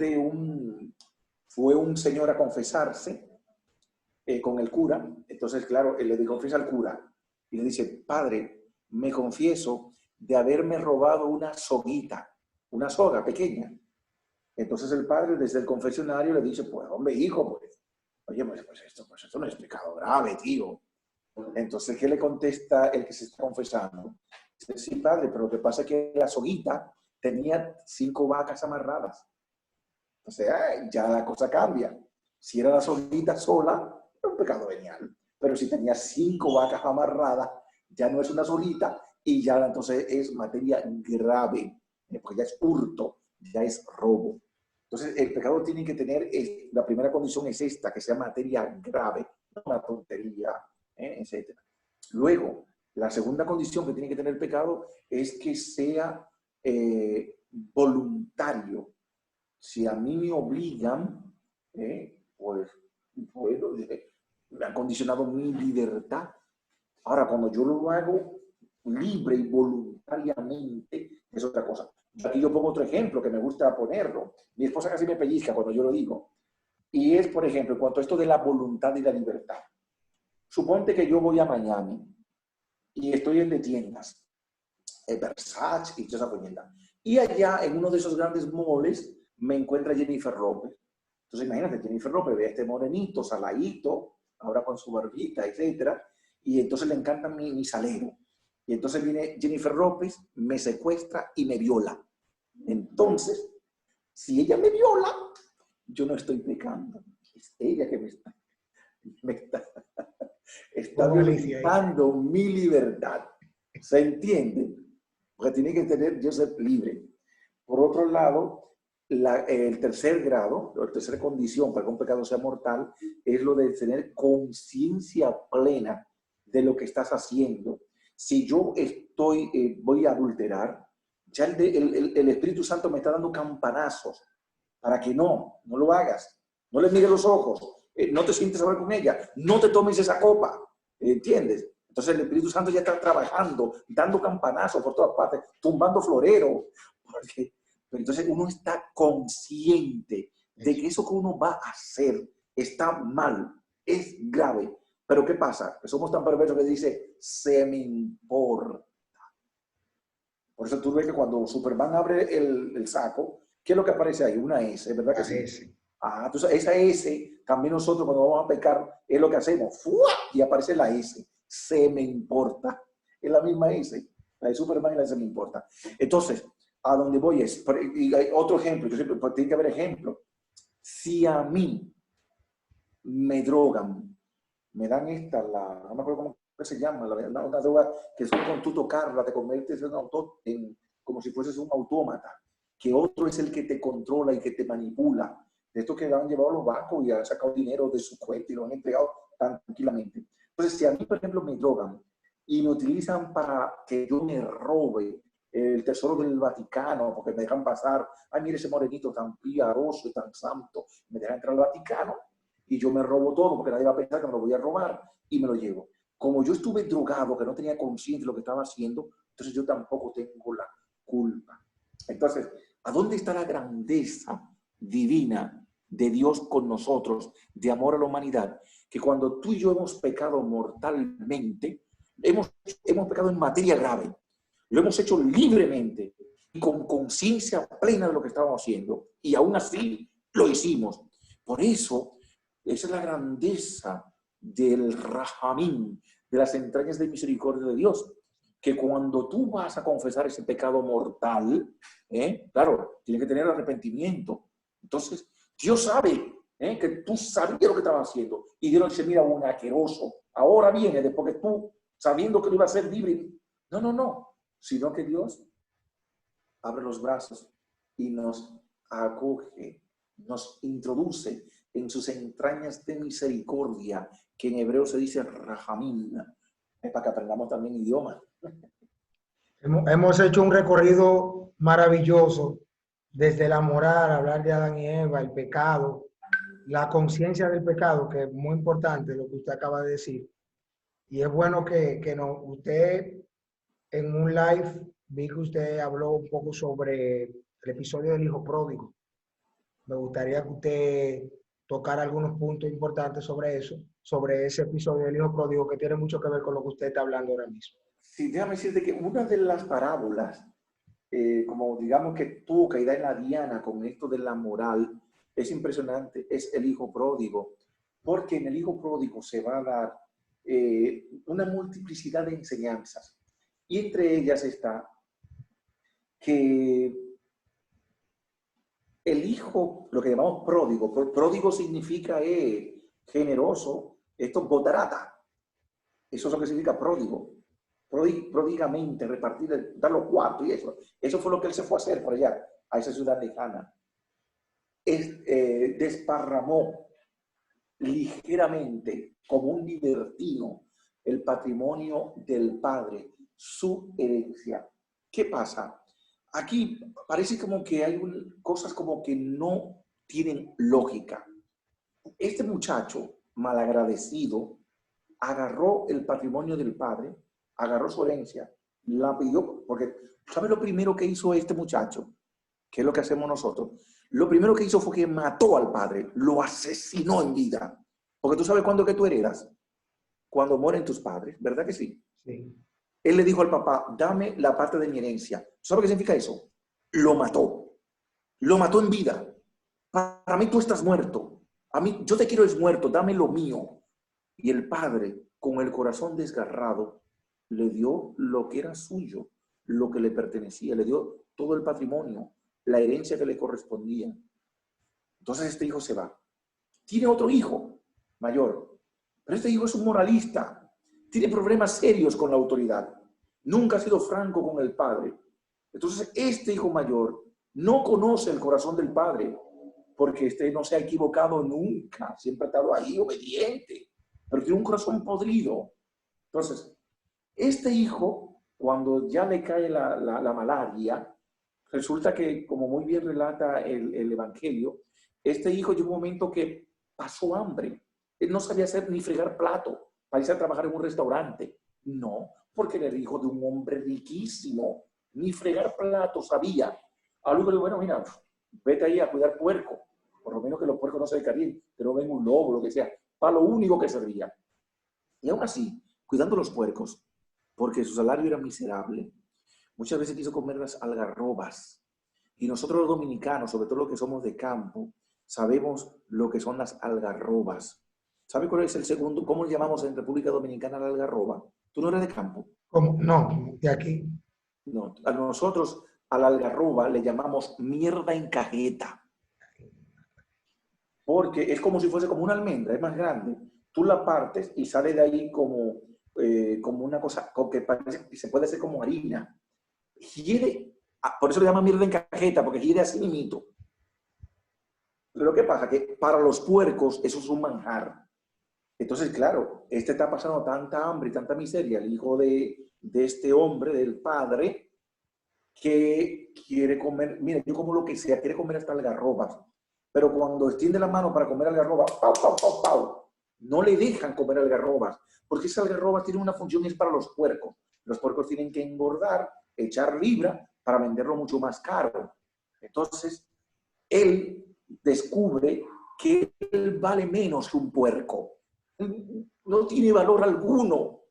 Speaker 2: fue un señor a confesarse con el cura. Entonces, claro, él le confiesa al cura y le dice: padre, me confieso de haberme robado una soguita, una soga pequeña. Entonces el padre desde el confesionario le dice: pues hombre, hijo, pues, oye, pues esto no es pecado grave, tío. Entonces, ¿qué le contesta el que se está confesando? Dice: sí, padre, pero lo que pasa es que la soguita tenía 5 vacas amarradas. O sea, ya la cosa cambia. Si era la soguita sola, era un pecado venial. Pero si tenía 5 vacas amarradas, ya no es una soguita y ya entonces es materia grave, porque ya es hurto, ya es robo. Entonces, el pecado tiene que tener, la primera condición es esta, que sea materia grave, no una tontería, etc. Luego, la segunda condición que tiene que tener el pecado es que sea voluntario. Si a mí me obligan, pues, bueno, me han condicionado mi libertad. Ahora, cuando yo lo hago libre y voluntariamente, es otra cosa. Aquí yo pongo otro ejemplo que me gusta ponerlo. Mi esposa casi me pellizca cuando yo lo digo. Y es, por ejemplo, en cuanto a esto de la voluntad y la libertad. Suponte que yo voy a Miami y estoy en de tiendas, Versace y toda esa tienda. Y allá, en uno de esos grandes moles, me encuentra Jennifer López. Entonces, imagínate, Jennifer López ve a este morenito, saladito, ahora con su barbita, etcétera, y entonces le encanta mi salero. Y entonces viene Jennifer López, me secuestra y me viola. Entonces, si ella me viola, yo no estoy pecando. Es ella que está violentando mi libertad. ¿Se entiende? Porque tiene que tener yo ser libre. Por otro lado, el tercer grado, la tercera condición para que un pecado sea mortal, es lo de tener conciencia plena de lo que estás haciendo. Si yo voy a adulterar, ya el Espíritu Santo me está dando campanazos para que no lo hagas. No le mires los ojos, no te sientes a hablar con ella, no te tomes esa copa, ¿entiendes? Entonces el Espíritu Santo ya está trabajando, dando campanazos por todas partes, tumbando florero. Porque, entonces uno está consciente de que eso que uno va a hacer está mal, es grave. Pero ¿qué pasa? Que somos tan perversos que dice: se me importa. Por eso tú ves que cuando Superman abre el saco, ¿qué es lo que aparece ahí? Una S, ¿verdad que sí?
Speaker 1: S.
Speaker 2: Ah, entonces esa S, también nosotros cuando vamos a pecar, es lo que hacemos. ¡Fua! Y aparece la S. Se me importa. Es la misma S. La de Superman y la de se me importa. Entonces, a donde voy es, y hay otro ejemplo, yo siempre, tiene que haber ejemplo. Si a mí me drogan, me dan no me acuerdo cómo se llama, una droga que solo con tú tocarla te conviertes como si fueses un autómata, que otro es el que te controla y que te manipula. De estos que lo han llevado a los bancos y han sacado dinero de su cuenta y lo han entregado tan tranquilamente. Entonces, si a mí, por ejemplo, me drogan y me utilizan para que yo me robe el tesoro del Vaticano, porque me dejan pasar, ay, mire ese morenito tan piadoso y tan santo, me dejan entrar al Vaticano y yo me robo todo porque nadie va a pensar que me lo voy a robar y me lo llevo. Como yo estuve drogado, que no tenía conciencia de lo que estaba haciendo, entonces yo tampoco tengo la culpa. Entonces, ¿a dónde está la grandeza divina de Dios con nosotros, de amor a la humanidad? Que cuando tú y yo hemos pecado mortalmente, hemos pecado en materia grave, lo hemos hecho libremente y con conciencia plena de lo que estábamos haciendo, y aún así lo hicimos. Por eso, esa es la grandeza del Rahamín, de las entrañas de misericordia de Dios, que cuando tú vas a confesar ese pecado mortal, claro, tienes que tener arrepentimiento. Entonces, Dios sabe que tú sabías lo que estabas haciendo. Y Dios dice, mira, un asqueroso, ahora viene, después que tú, sabiendo que lo iba a hacer libre. No, no, no. Sino que Dios abre los brazos y nos acoge, nos introduce en sus entrañas de misericordia, que en hebreo se dice Rahamín, para que aprendamos también idioma.
Speaker 1: Hemos hecho un recorrido maravilloso desde la moral, hablar de Adán y Eva, el pecado, la conciencia del pecado, que es muy importante lo que usted acaba de decir. Y es bueno que usted en un live, vi que usted habló un poco sobre el episodio del hijo pródigo. Me gustaría que usted tocara algunos puntos importantes sobre eso, sobre ese episodio del hijo pródigo que tiene mucho que ver con lo que usted está hablando ahora mismo.
Speaker 2: Sí, déjame decirte que una de las parábolas, como digamos que tuvo caída en la diana con esto de la moral, es impresionante, es el hijo pródigo, porque en el hijo pródigo se va a dar una multiplicidad de enseñanzas, y entre ellas está que el hijo, lo que llamamos pródigo, pródigo significa generoso, esto es botarata, eso es lo que significa pródigo. Pródigamente, repartir, dar los cuartos y eso. Eso fue lo que él se fue a hacer por allá, a esa ciudad lejana. Desparramó ligeramente, como un libertino, el patrimonio del padre, su herencia. ¿Qué pasa? Aquí parece como que hay cosas como que no tienen lógica. Este muchacho malagradecido agarró el patrimonio del padre, agarró su herencia, la pidió, porque ¿sabe lo primero que hizo este muchacho? ¿Qué es lo que hacemos nosotros? Lo primero que hizo fue que mató al padre, lo asesinó en vida. Porque tú sabes cuándo que tú heredas, cuando mueren tus padres, ¿verdad que sí?
Speaker 1: Sí.
Speaker 2: Él le dijo al papá, dame la parte de mi herencia. ¿Sabes qué significa eso? Lo mató en vida. Para mí tú estás muerto. A mí, yo te quiero es muerto, dame lo mío. Y el padre, con el corazón desgarrado, le dio lo que era suyo, lo que le pertenecía, le dio todo el patrimonio, la herencia que le correspondía. Entonces este hijo se va. Tiene otro hijo mayor, pero este hijo es un moralista, tiene problemas serios con la autoridad, nunca ha sido franco con el padre. Entonces este hijo mayor no conoce el corazón del padre, porque este no se ha equivocado nunca, siempre ha estado ahí obediente, pero tiene un corazón podrido. Entonces, este hijo, cuando ya le cae la malaria, resulta que, como muy bien relata el Evangelio, este hijo llegó un momento que pasó hambre. Él no sabía hacer ni fregar plato para irse a trabajar en un restaurante. No, porque era el hijo de un hombre riquísimo. Ni fregar plato sabía. Algo que, bueno, mira, vete ahí a cuidar puerco. Por lo menos que los puercos no se descarguen, que no ven un lobo, lo que sea. Para lo único que servía. Y aún así, cuidando los puercos, porque su salario era miserable, muchas veces quiso comer las algarrobas. Y nosotros los dominicanos, sobre todo los que somos de campo, sabemos lo que son las algarrobas. ¿Sabe cuál es el segundo? ¿Cómo le llamamos en República Dominicana la algarroba? ¿Tú no eres de campo?
Speaker 1: ¿Cómo? No, de aquí.
Speaker 2: No. A nosotros, a la algarroba, le llamamos mierda en cajeta. Porque es como si fuese como una almendra, es más grande. Tú la partes y sale de ahí como una cosa que parece que se puede hacer como harina. Hiere, por eso le llaman mierda en cajeta, porque hiere así mismito. Pero ¿qué pasa? Que para los puercos eso es un manjar. Entonces, claro, este está pasando tanta hambre y tanta miseria, el hijo de este hombre, del padre, que quiere comer, mira, yo como lo que sea, quiere comer hasta algarrobas. Pero cuando extiende la mano para comer algarrobas, ¡pau, pau, pau, pau! No le dejan comer algarrobas, porque esas algarrobas tienen una función y es para los puercos. Los puercos tienen que engordar, echar libra para venderlo mucho más caro. Entonces, él descubre que él vale menos que un puerco. No tiene valor alguno.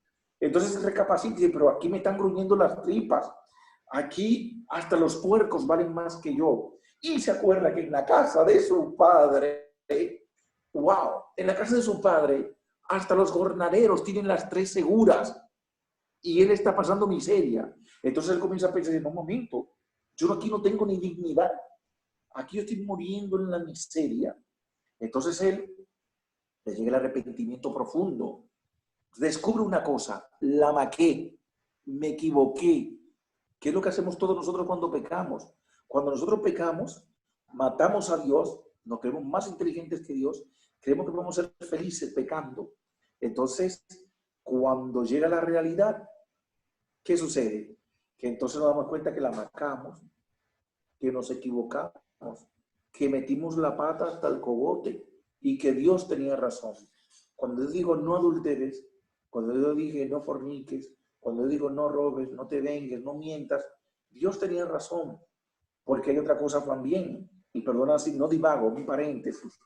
Speaker 2: Entonces recapacita y dice, pero aquí me están gruñendo las tripas. Aquí hasta los puercos valen más que yo. Y se acuerda que en la casa de su padre, wow, en la casa de su padre, hasta los jornaleros tienen las 3 seguras. Y él está pasando miseria. Entonces él comienza a pensar, en un momento, yo aquí no tengo ni dignidad. Aquí yo estoy muriendo en la miseria. Entonces él le llega el arrepentimiento profundo. Descubre una cosa, la maqué, me equivoqué. ¿Qué es lo que hacemos todos nosotros cuando pecamos? Cuando nosotros pecamos, matamos a Dios, nos creemos más inteligentes que Dios, creemos que podemos ser felices pecando. Entonces, cuando llega la realidad, ¿qué sucede? Que entonces nos damos cuenta que la marcamos, que nos equivocamos, que metimos la pata hasta el cogote y que Dios tenía razón. Cuando yo digo no adulteres, cuando yo dije no forniques, cuando yo digo no robes, no te vengues, no mientas, Dios tenía razón, porque hay otra cosa también. Y perdona si no divago, un paréntesis.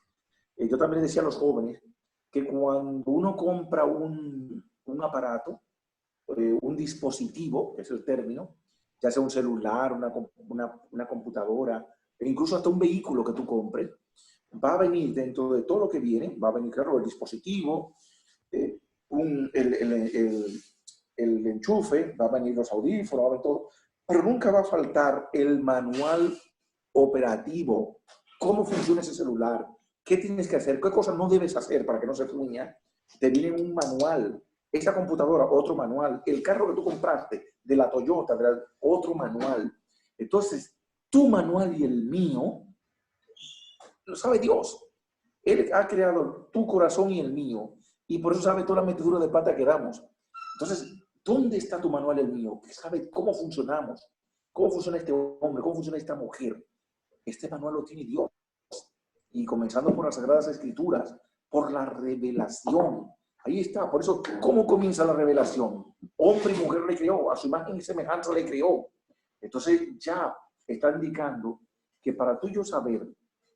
Speaker 2: Yo también decía a los jóvenes que cuando uno compra un aparato, un dispositivo, que es el término, ya sea un celular, una computadora, e incluso hasta un vehículo que tú compres, va a venir dentro de todo lo que viene, va a venir, claro, el dispositivo, el enchufe, va a venir los audífonos, va a venir todo, pero nunca va a faltar el manual operativo, cómo funciona ese celular, qué tienes que hacer, qué cosas no debes hacer para que no se fuña. Te viene un manual, esa computadora, otro manual, el carro que tú compraste de la Toyota, otro manual. Entonces, tu manual y el mío lo sabe Dios. Él ha creado tu corazón y el mío, y por eso sabe toda la metedura de pata que damos. Entonces, ¿dónde está tu manual y el mío? Que sabe cómo funcionamos, cómo funciona este hombre, cómo funciona esta mujer. Este manual lo tiene Dios. Y comenzando por las Sagradas Escrituras, por la revelación. Ahí está. Por eso, ¿cómo comienza la revelación? Hombre y mujer le creó, a su imagen y semejanza le creó. Entonces ya está indicando que para tú y yo saber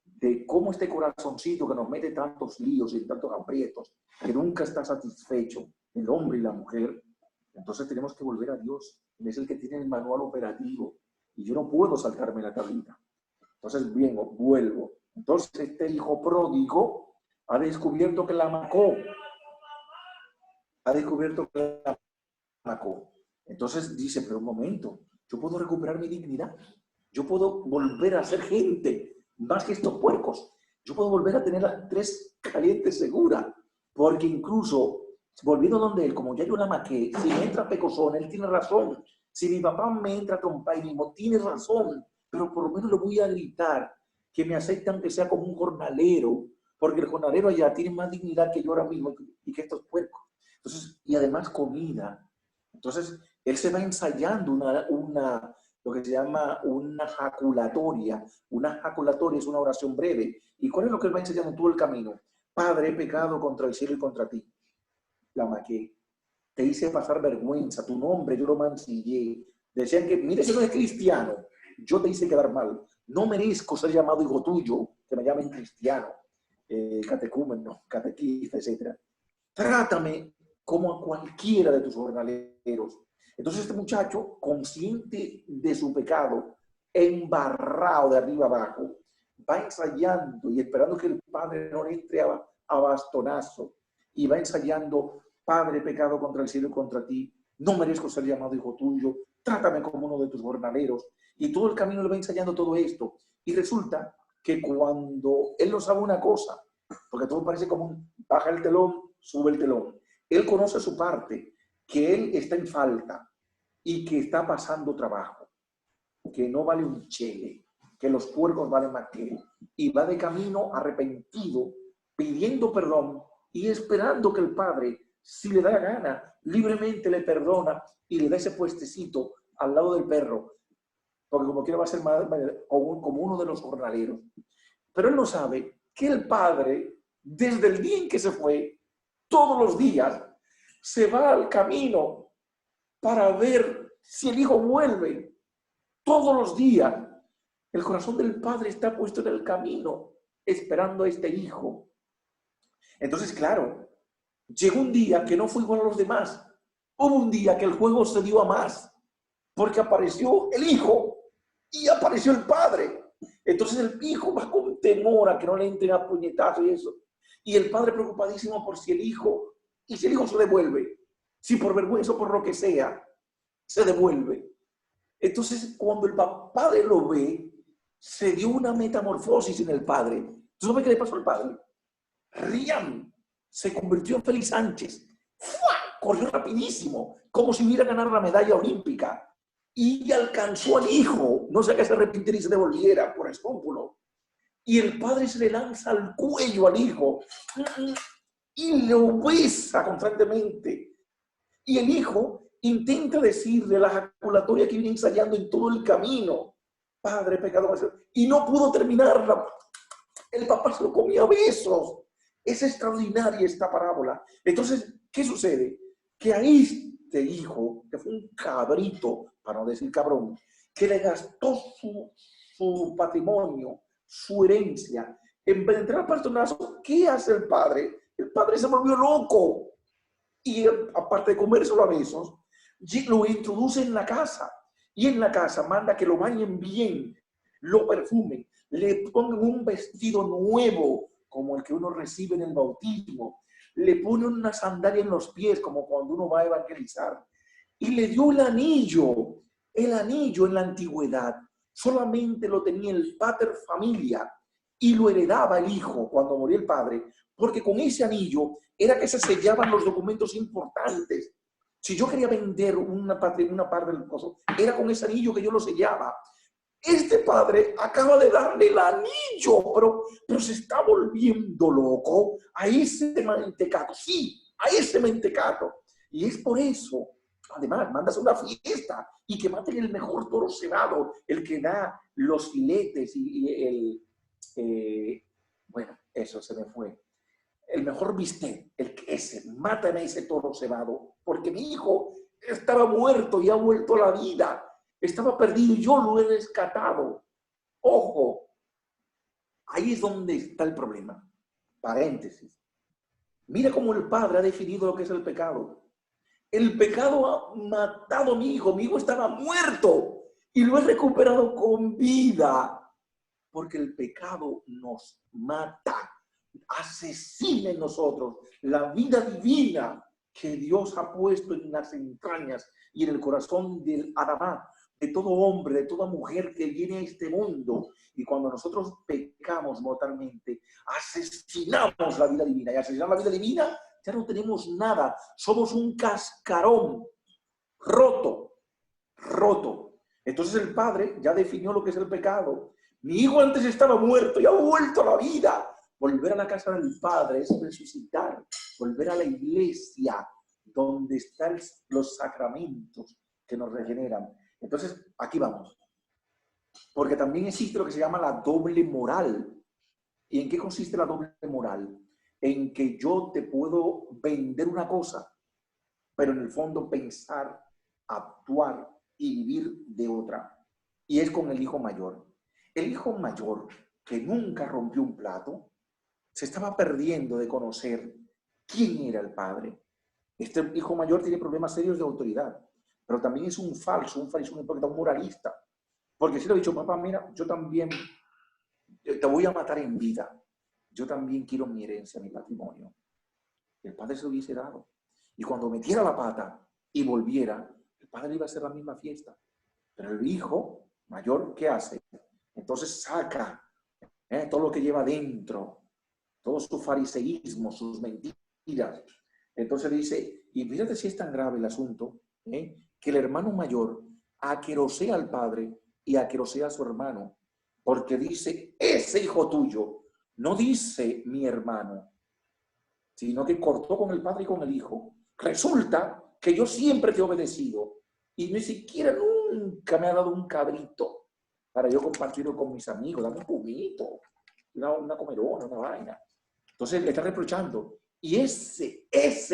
Speaker 2: de cómo este corazoncito que nos mete tantos líos y tantos aprietos, que nunca está satisfecho, el hombre y la mujer, entonces tenemos que volver a Dios. Él es el que tiene el manual operativo y yo no puedo saltarme la tablita. Entonces, bien, vuelvo. Entonces, este hijo pródigo ha descubierto que la macó. Ha descubierto que la macó. Entonces dice, pero un momento, yo puedo recuperar mi dignidad. Yo puedo volver a ser gente, más que estos puercos. Yo puedo volver a tener las 3 calientes seguras. Porque incluso, volviendo donde él, como ya yo la maqué, si me entra pecozón, él tiene razón. Si mi papá me entra a trompar y mismo, tiene razón. Pero por lo menos le voy a gritar que me aceptan que sea como un jornalero, porque el jornalero allá tiene más dignidad que yo ahora mismo y que estos puercos. Entonces, y además comida. Entonces, él se va ensayando lo que se llama una jaculatoria. Una jaculatoria es una oración breve. ¿Y cuál es lo que él va ensayando todo el camino? Padre, he pecado contra el cielo y contra ti. La maqué. Te hice pasar vergüenza. Tu nombre yo lo mancillé. Decían que, mire, si no es cristiano, yo te hice quedar mal. No merezco ser llamado hijo tuyo, que me llamen cristiano, catecúmeno, catequista, etc. Trátame como a cualquiera de tus jornaleros. Entonces este muchacho, consciente de su pecado, embarrado de arriba abajo, va ensayando y esperando que el padre no le entre a bastonazo, y va ensayando: Padre, he pecado contra el cielo y contra ti, no merezco ser llamado hijo tuyo, trátame como uno de tus jornaleros. Y todo el camino le va ensayando todo esto. Y resulta que cuando él no sabe una cosa, porque todo parece como un baja el telón, sube el telón, él conoce su parte, que él está en falta y que está pasando trabajo, que no vale un chele, que los puercos valen más que él, y va de camino arrepentido, pidiendo perdón y esperando que el Padre, si le da la gana, libremente le perdona y le da ese puestecito al lado del perro, porque como quiera va a ser como uno de los jornaleros. Pero él no sabe que el Padre, desde el día en que se fue, todos los días, se va al camino para ver si el hijo vuelve. Todos los días, el corazón del Padre está puesto en el camino, esperando a este hijo. Entonces, claro, llegó un día que no fue igual a los demás. Hubo un día que el juego se dio a más, porque apareció el hijo y apareció el padre. Entonces el hijo va con temor a que no le entren a puñetazos y eso. Y el padre preocupadísimo por si el hijo, y si el hijo se devuelve, si por vergüenza o por lo que sea, se devuelve. Entonces cuando el padre lo ve, se dio una metamorfosis en el padre. ¿Tú sabes qué le pasó al padre? Riam se convirtió en Félix Sánchez. ¡Fua! Corrió rapidísimo, como si hubiera ganado la medalla olímpica. Y alcanzó al hijo, no sé qué se arrepintiera y se devolviera por escrúpulo. Y el padre se le lanza al cuello al hijo y lo besa constantemente. Y el hijo intenta decirle la ejaculatoria que viene ensayando en todo el camino: Padre, pecado, y no pudo terminarla. El papá se lo comía a besos. Es extraordinaria esta parábola. Entonces, ¿qué sucede? Que a este hijo, que fue un cabrito, para no decir cabrón, que le gastó su patrimonio, su herencia, en vez de entrar al pastonazo, ¿qué hace el padre? El padre se volvió loco. Y aparte de comérselo a besos, lo introduce en la casa. Y en la casa manda que lo bañen bien, lo perfumen, le pongan un vestido nuevo, como el que uno recibe en el bautismo, le ponen una sandalia en los pies, como cuando uno va a evangelizar, y le dio el anillo. El anillo en la antigüedad solamente lo tenía el pater familia y lo heredaba el hijo cuando moría el padre, porque con ese anillo era que se sellaban los documentos importantes. Si yo quería vender una parte del coso, era con ese anillo que yo lo sellaba. Este padre acaba de darle el anillo, pero se está volviendo loco a ese mentecato. Sí, a ese mentecato. Y es por eso, además, mandas una fiesta y que maten el mejor toro cebado, el que da los filetes y bueno, eso se me fue. El mejor bistec, mátame ese toro cebado, porque mi hijo estaba muerto y ha vuelto a la vida. Estaba perdido y yo lo he rescatado. Ojo, ahí es donde está el problema. Paréntesis. Mira cómo el Padre ha definido lo que es el pecado. El pecado ha matado a mi hijo estaba muerto y lo he recuperado con vida. Porque el pecado nos mata, asesina en nosotros la vida divina que Dios ha puesto en las entrañas y en el corazón del Adamá, de todo hombre, de toda mujer que viene a este mundo. Y cuando nosotros pecamos mortalmente, asesinamos la vida divina. Y asesinar la vida divina, ya no tenemos nada. Somos un cascarón roto. Entonces el Padre ya definió lo que es el pecado. Mi hijo antes estaba muerto y ha vuelto a la vida. Volver a la casa del Padre es resucitar. Volver a la iglesia donde están los sacramentos que nos regeneran. Entonces, aquí vamos. Porque también existe lo que se llama la doble moral. ¿Y en qué consiste la doble moral? En que yo te puedo vender una cosa, pero en el fondo pensar, actuar y vivir de otra. Y es con el hijo mayor. El hijo mayor, que nunca rompió un plato, se estaba perdiendo de conocer quién era el padre. Este hijo mayor tiene problemas serios de autoridad. pero también es un falso, un fariseo, un hipócrita, un moralista. Porque si le he dicho, papá, mira, yo también te voy a matar en vida. Yo también quiero mi herencia, mi patrimonio. El padre se lo hubiese dado. Y cuando metiera la pata y volviera, el padre iba a hacer la misma fiesta. Pero el hijo mayor, ¿qué hace? Entonces saca todo lo que lleva dentro, todo su fariseísmo, sus mentiras. Entonces dice, y fíjate si es tan grave el asunto, que el hermano mayor aquerosea al padre y aquerosea a su hermano, porque dice, ese hijo tuyo, no dice mi hermano, sino que cortó con el padre y con el hijo. Resulta que yo siempre te he obedecido y ni siquiera nunca me ha dado un cabrito para yo compartirlo con mis amigos, dame un juguito, una comerona, una vaina. Entonces le está reprochando. Y ese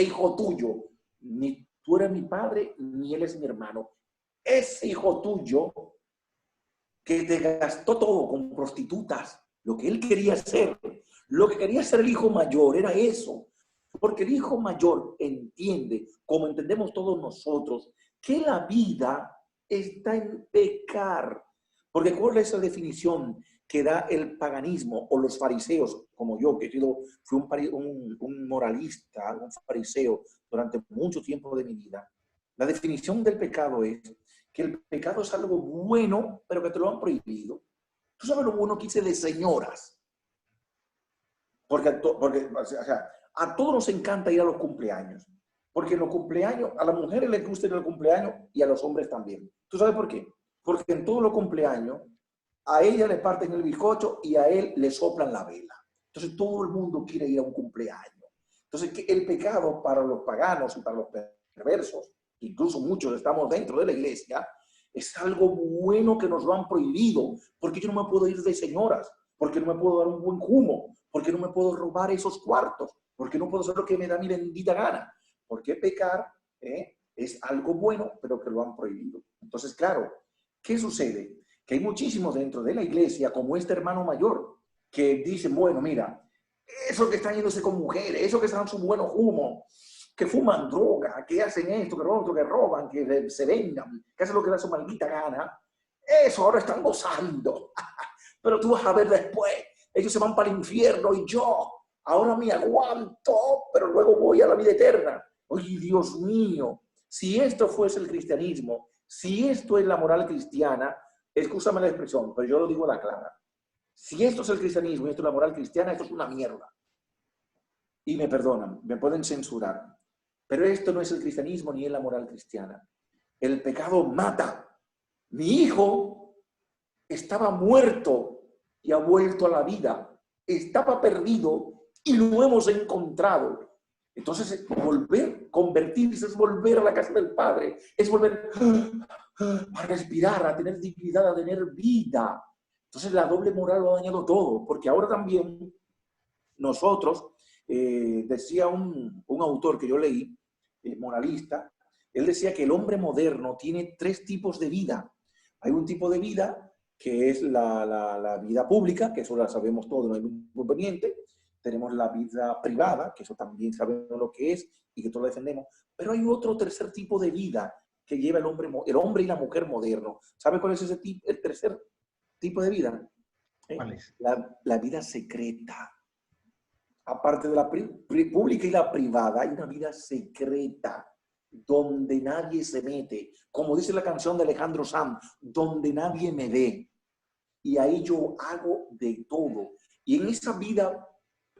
Speaker 2: hijo tuyo, ni tú eres mi padre, ni él es mi hermano. Ese hijo tuyo que te gastó todo con prostitutas, lo que él quería hacer, lo que quería ser el hijo mayor era eso. Porque el hijo mayor entiende, como entendemos todos nosotros, que la vida está en pecar. Porque ¿cuál es la definición que da el paganismo o los fariseos, como yo, que fui un moralista, un fariseo durante mucho tiempo de mi vida? La definición del pecado es que el pecado es algo bueno, pero que te lo han prohibido. Tú sabes lo bueno que hice de señoras. Porque o sea, a todos nos encanta ir a los cumpleaños. Porque en los cumpleaños, a las mujeres les gusta ir al cumpleaños y a los hombres también. ¿Tú sabes por qué? Porque en todos los cumpleaños, a ella le parten el bizcocho y a él le soplan la vela. Entonces todo el mundo quiere ir a un cumpleaños. Entonces el pecado para los paganos y para los perversos, incluso muchos estamos dentro de la iglesia, es algo bueno que nos lo han prohibido. Porque yo no me puedo ir de señoras, porque no me puedo dar un buen humo, porque no me puedo robar esos cuartos, porque no puedo hacer lo que me da mi bendita gana. Porque pecar es algo bueno, pero que lo han prohibido. Entonces, claro, ¿qué sucede? Que hay muchísimos dentro de la iglesia, como este hermano mayor, que dicen, bueno, mira, eso que están yéndose con mujeres, eso que están su buenos humos, que fuman droga, que hacen esto, que roban, que se vengan, que hacen lo que da su maldita gana, eso ahora están gozando. Pero tú vas a ver después, ellos se van para el infierno y yo ahora me aguanto, pero luego voy a la vida eterna. Oye, Dios mío, si esto fuese el cristianismo, si esto es la moral cristiana, excúsame la expresión, pero yo lo digo a la clara. Si esto es el cristianismo y esto es la moral cristiana, esto es una mierda. Y me perdonan, me pueden censurar. Pero esto no es el cristianismo ni es la moral cristiana. El pecado mata. Mi hijo estaba muerto y ha vuelto a la vida. Estaba perdido y lo hemos encontrado. Entonces, convertirse es volver a la casa del Padre, es volver a respirar, a tener dignidad, a tener vida. Entonces, la doble moral lo ha dañado todo, porque ahora también nosotros, decía un autor que yo leí, moralista, él decía que el hombre moderno tiene 3 tipos de vida. Hay un tipo de vida que es la vida pública, que eso la sabemos todos, no hay ningún inconveniente. Tenemos la vida privada, que eso también sabemos lo que es y que todos lo defendemos. Pero hay otro tercer tipo de vida que lleva el hombre y la mujer moderno. ¿Sabe cuál es el tercer tipo de vida?
Speaker 1: ¿Cuál es?
Speaker 2: La vida secreta. Aparte de la pública y la privada, hay una vida secreta donde nadie se mete. Como dice la canción de Alejandro Sanz, donde nadie me ve. Y ahí yo hago de todo. Y en esa vida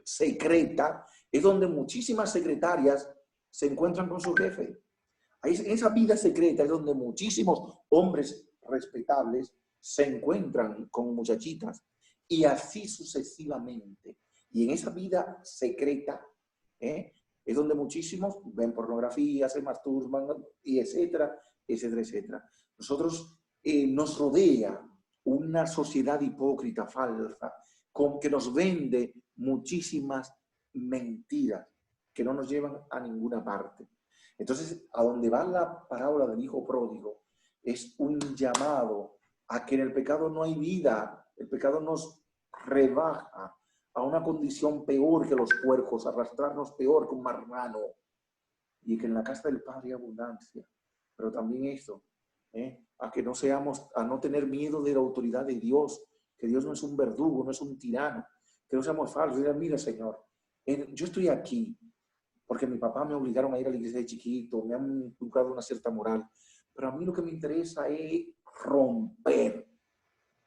Speaker 2: secreta es donde muchísimas secretarias se encuentran con su jefe. En esa vida secreta es donde muchísimos hombres respetables se encuentran con muchachitas. Y así sucesivamente. Y en esa vida secreta es donde muchísimos ven pornografía, se masturban, y etcétera, etcétera, etcétera. Nosotros nos rodea una sociedad hipócrita, falsa, que nos vende muchísimas mentiras que no nos llevan a ninguna parte. Entonces, a donde va la parábola del hijo pródigo, es un llamado a que en el pecado no hay vida. El pecado nos rebaja a una condición peor que los puercos, arrastrarnos peor que un marrano, y que en la casa del Padre hay abundancia. pero también esto, a que no seamos, a no tener miedo de la autoridad de Dios, que Dios no es un verdugo, no es un tirano, que no seamos falsos. Digan, mira, Señor, yo estoy aquí porque mi papá me obligaron a ir a la iglesia de chiquito, me han inculcado una cierta moral, pero a mí lo que me interesa es romper.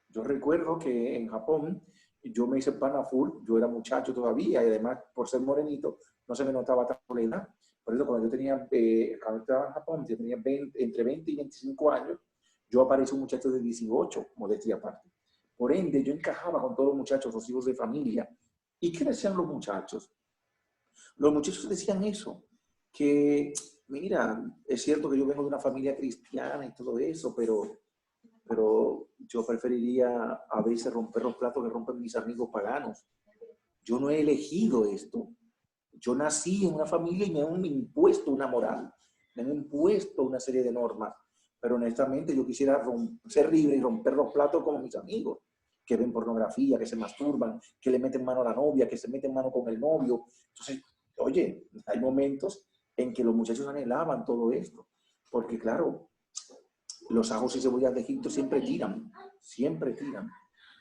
Speaker 2: Yo recuerdo que en Japón yo me hice pana full, yo era muchacho todavía y además por ser morenito no se me notaba tanto la edad. Por eso cuando yo cuando estaba en Japón, yo tenía entre 20 y 25 años, yo aparecí un muchacho de 18, modestia aparte. Por ende, yo encajaba con todos los muchachos, los hijos de familia. ¿Y qué decían los muchachos? Los muchachos decían eso, que mira, es cierto que yo vengo de una familia cristiana y todo eso, pero yo preferiría a veces romper los platos que rompen mis amigos paganos. Yo no he elegido esto. Yo nací en una familia y me han impuesto una moral, me han impuesto una serie de normas, pero honestamente yo quisiera ser libre y romper los platos como mis amigos, que ven pornografía, que se masturban, que le meten mano a la novia, que se meten mano con el novio. Entonces, oye, hay momentos en que los muchachos anhelaban todo esto, porque claro, los ajos y cebollas de Egipto siempre tiran, siempre tiran.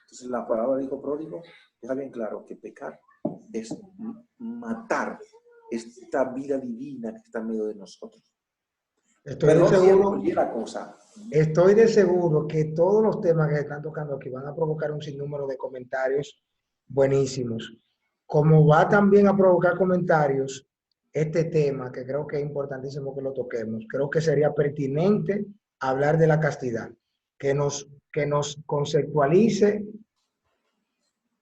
Speaker 2: Entonces la palabra del hijo pródigo deja bien claro que pecar es matar esta vida divina que está en medio de nosotros. Pero no siempre oye la cosa.
Speaker 1: Estoy de seguro que todos los temas que se están tocando aquí van a provocar un sinnúmero de comentarios buenísimos. Como va también a provocar comentarios este tema, que creo que es importantísimo que lo toquemos, creo que sería pertinente hablar de la castidad, que nos conceptualice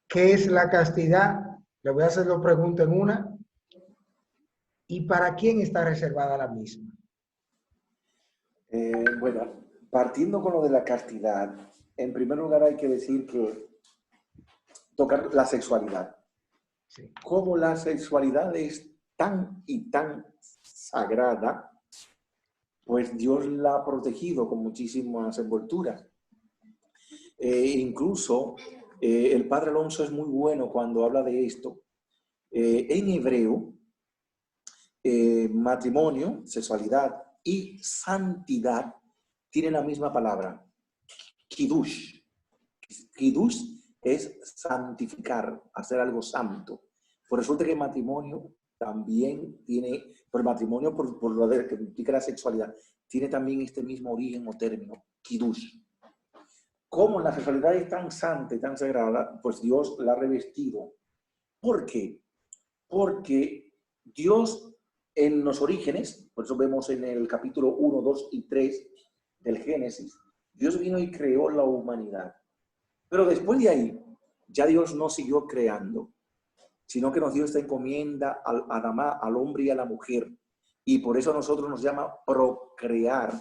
Speaker 1: qué es la castidad. Le voy a hacer dos preguntas en una. ¿Y para quién está reservada la misma?
Speaker 2: Bueno, partiendo con lo de la castidad, en primer lugar hay que decir que tocar la sexualidad. Sí. Como la sexualidad es tan y tan sagrada, pues Dios la ha protegido con muchísimas envolturas. Incluso el padre Alonso es muy bueno cuando habla de esto. En hebreo, matrimonio, sexualidad y santidad tienen la misma palabra, kiddush. Kiddush es santificar, hacer algo santo. Por resulta que el matrimonio también tiene, por el matrimonio, por lo que implica la sexualidad, tiene también este mismo origen o término, kiddush. Como la sexualidad es tan santa y tan sagrada, pues Dios la ha revestido. ¿Por qué? Porque Dios en los orígenes, por eso vemos en el capítulo 1, 2 y 3 del Génesis, Dios vino y creó la humanidad. Pero después de ahí, ya Dios no siguió creando, sino que nos dio esta encomienda al hombre y a la mujer. Y por eso a nosotros nos llama procrear,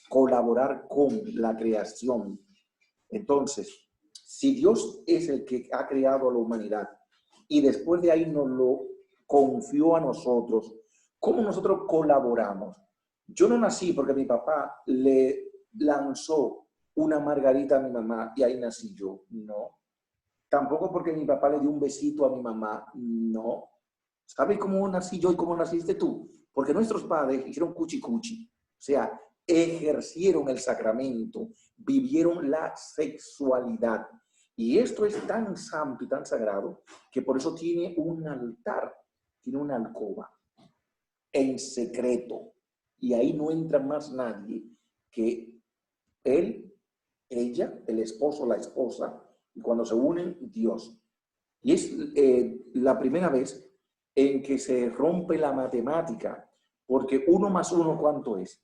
Speaker 2: colaborar con la creación. Entonces, si Dios es el que ha creado a la humanidad y después de ahí nos lo confió a nosotros, ¿cómo nosotros colaboramos? Yo no nací porque mi papá le lanzó una margarita a mi mamá y ahí nací yo, no. Tampoco porque mi papá le dio un besito a mi mamá, no. ¿Sabes cómo nací yo y cómo naciste tú? Porque nuestros padres hicieron cuchi cuchi, o sea, ejercieron el sacramento, vivieron la sexualidad. Y esto es tan santo y tan sagrado que por eso tiene un altar, tiene una alcoba en secreto. Y ahí no entra más nadie que él, ella, el esposo, la esposa, y cuando se unen, Dios. Y es la primera vez en que se rompe la matemática, porque 1 más 1, ¿cuánto es?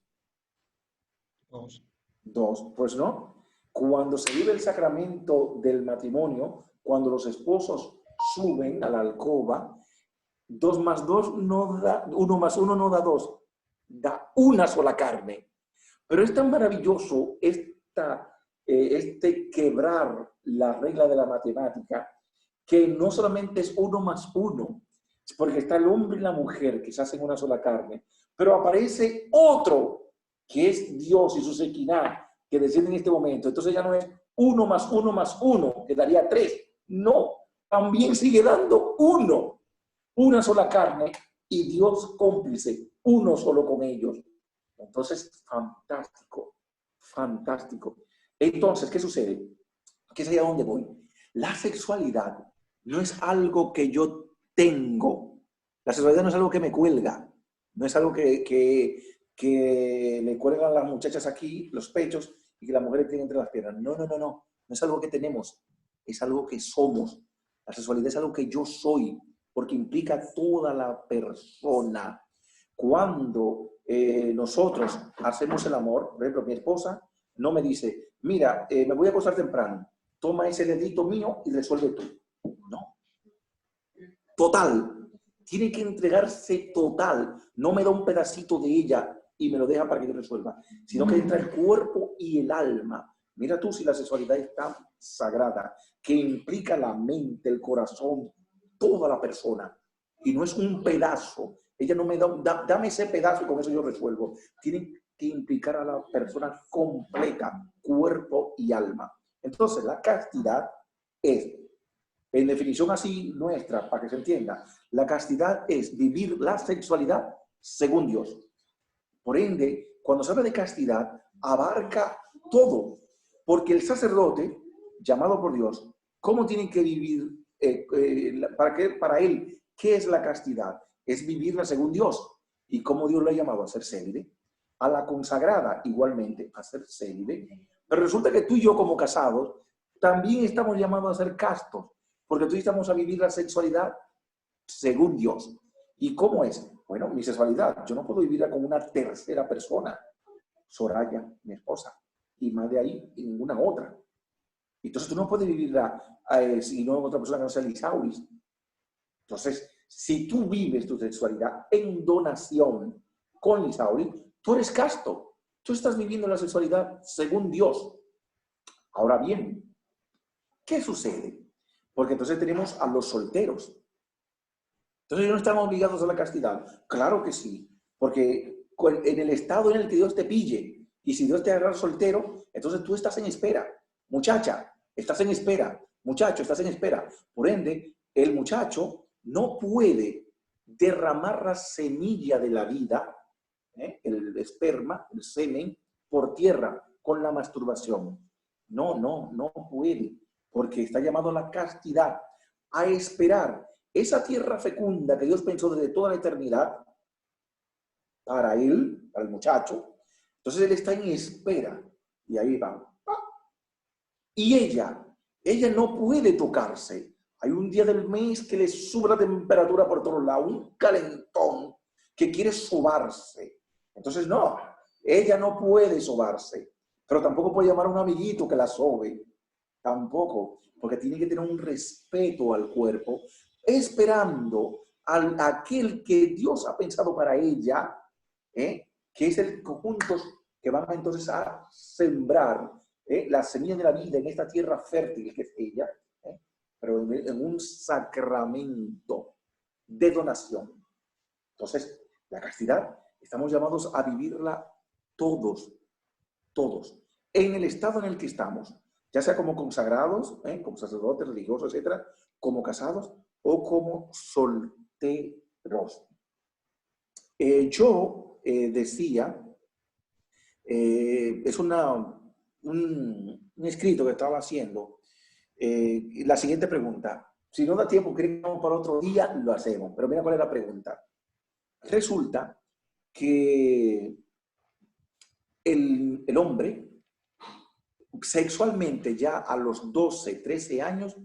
Speaker 1: 2.
Speaker 2: 2, pues no. Cuando se vive el sacramento del matrimonio, cuando los esposos suben a la alcoba, 2 más 2 no da, 1 más 1 no da 2, da una sola carne. Pero es tan maravilloso este quebrar la regla de la matemática, que no solamente es 1 más 1, porque está el hombre y la mujer que se hacen una sola carne, pero aparece otro, que es Dios y su Shekinah, que desciende en este momento. Entonces ya no es 1 más 1 más 1, que daría 3. No, también sigue dando 1, una sola carne, y Dios cómplice, uno solo con ellos. Entonces, fantástico, fantástico. Entonces, ¿qué sucede? ¿Qué es ahí a dónde voy? La sexualidad no es algo que yo tengo. La sexualidad no es algo que me cuelga. No es algo que le cuelgan a las muchachas aquí los pechos y que las mujeres tienen entre las piernas. No, no, no, no. No es algo que tenemos. Es algo que somos. La sexualidad es algo que yo soy, porque implica toda la persona. Cuando nosotros hacemos el amor, por ejemplo, mi esposa no me dice, mira, me voy a acostar temprano, toma ese dedito mío y resuelve tú. No. Total. Tiene que entregarse total. No me da un pedacito de ella y me lo deja para que yo resuelva, sino que entra el cuerpo y el alma. Mira tú si la sexualidad es tan sagrada, que implica la mente, el corazón, toda la persona. Y no es un pedazo. Ella no me da, dame ese pedazo y con eso yo resuelvo. Tiene que implicar a la persona completa, cuerpo y alma. Entonces, la castidad es, en definición así nuestra, para que se entienda, la castidad es vivir la sexualidad según Dios. Por ende, cuando se habla de castidad, abarca todo, porque el sacerdote, llamado por Dios, ¿cómo tiene que vivir? Para él, ¿qué es la castidad? Es vivirla según Dios. ¿Y cómo Dios lo ha llamado? A ser célibe. A la consagrada, igualmente, a ser célibe. Pero resulta que tú y yo, como casados, también estamos llamados a ser castos, porque tú y yo estamos a vivir la sexualidad según Dios. ¿Y cómo es? Bueno, mi sexualidad, yo no puedo vivirla con una tercera persona. Soraya, mi esposa, y más de ahí, y ninguna otra. Entonces tú no puedes vivirla si no otra persona que no sea Lisauris. Entonces, si tú vives tu sexualidad en donación con Lisauris, tú eres casto. Tú estás viviendo la sexualidad según Dios. Ahora bien, ¿qué sucede? Porque entonces tenemos a los solteros. Entonces, ¿no estamos obligados a la castidad? Claro que sí, porque en el estado en el que Dios te pille, y si Dios te agarra soltero, entonces tú estás en espera. Muchacha, estás en espera. Muchacho, estás en espera. Por ende, el muchacho no puede derramar la semilla de la vida, el esperma, el semen, por tierra con la masturbación. No, no, no puede, porque está llamado a la castidad, a esperar esa tierra fecunda que Dios pensó desde toda la eternidad para él, para el muchacho. Entonces él está en espera y ahí va. Y ella no puede tocarse. Hay un día del mes que le sube la temperatura por todos lados, un calentón que quiere sobarse. Entonces no, ella no puede sobarse, pero tampoco puede llamar a un amiguito que la sobe. Tampoco, porque tiene que tener un respeto al cuerpo, esperando a aquel que Dios ha pensado para ella, que es el conjunto que van entonces a sembrar la semilla de la vida en esta tierra fértil que es ella, pero en un sacramento de donación. Entonces, la castidad estamos llamados a vivirla todos, todos, en el estado en el que estamos, ya sea como consagrados, como sacerdotes, religiosos, etcétera, como casados o como solteros. Yo decía, es un escrito que estaba haciendo, la siguiente pregunta. Si no da tiempo, queremos para otro día, lo hacemos. Pero mira cuál es la pregunta. Resulta que el hombre, sexualmente ya a los 12, 13 años,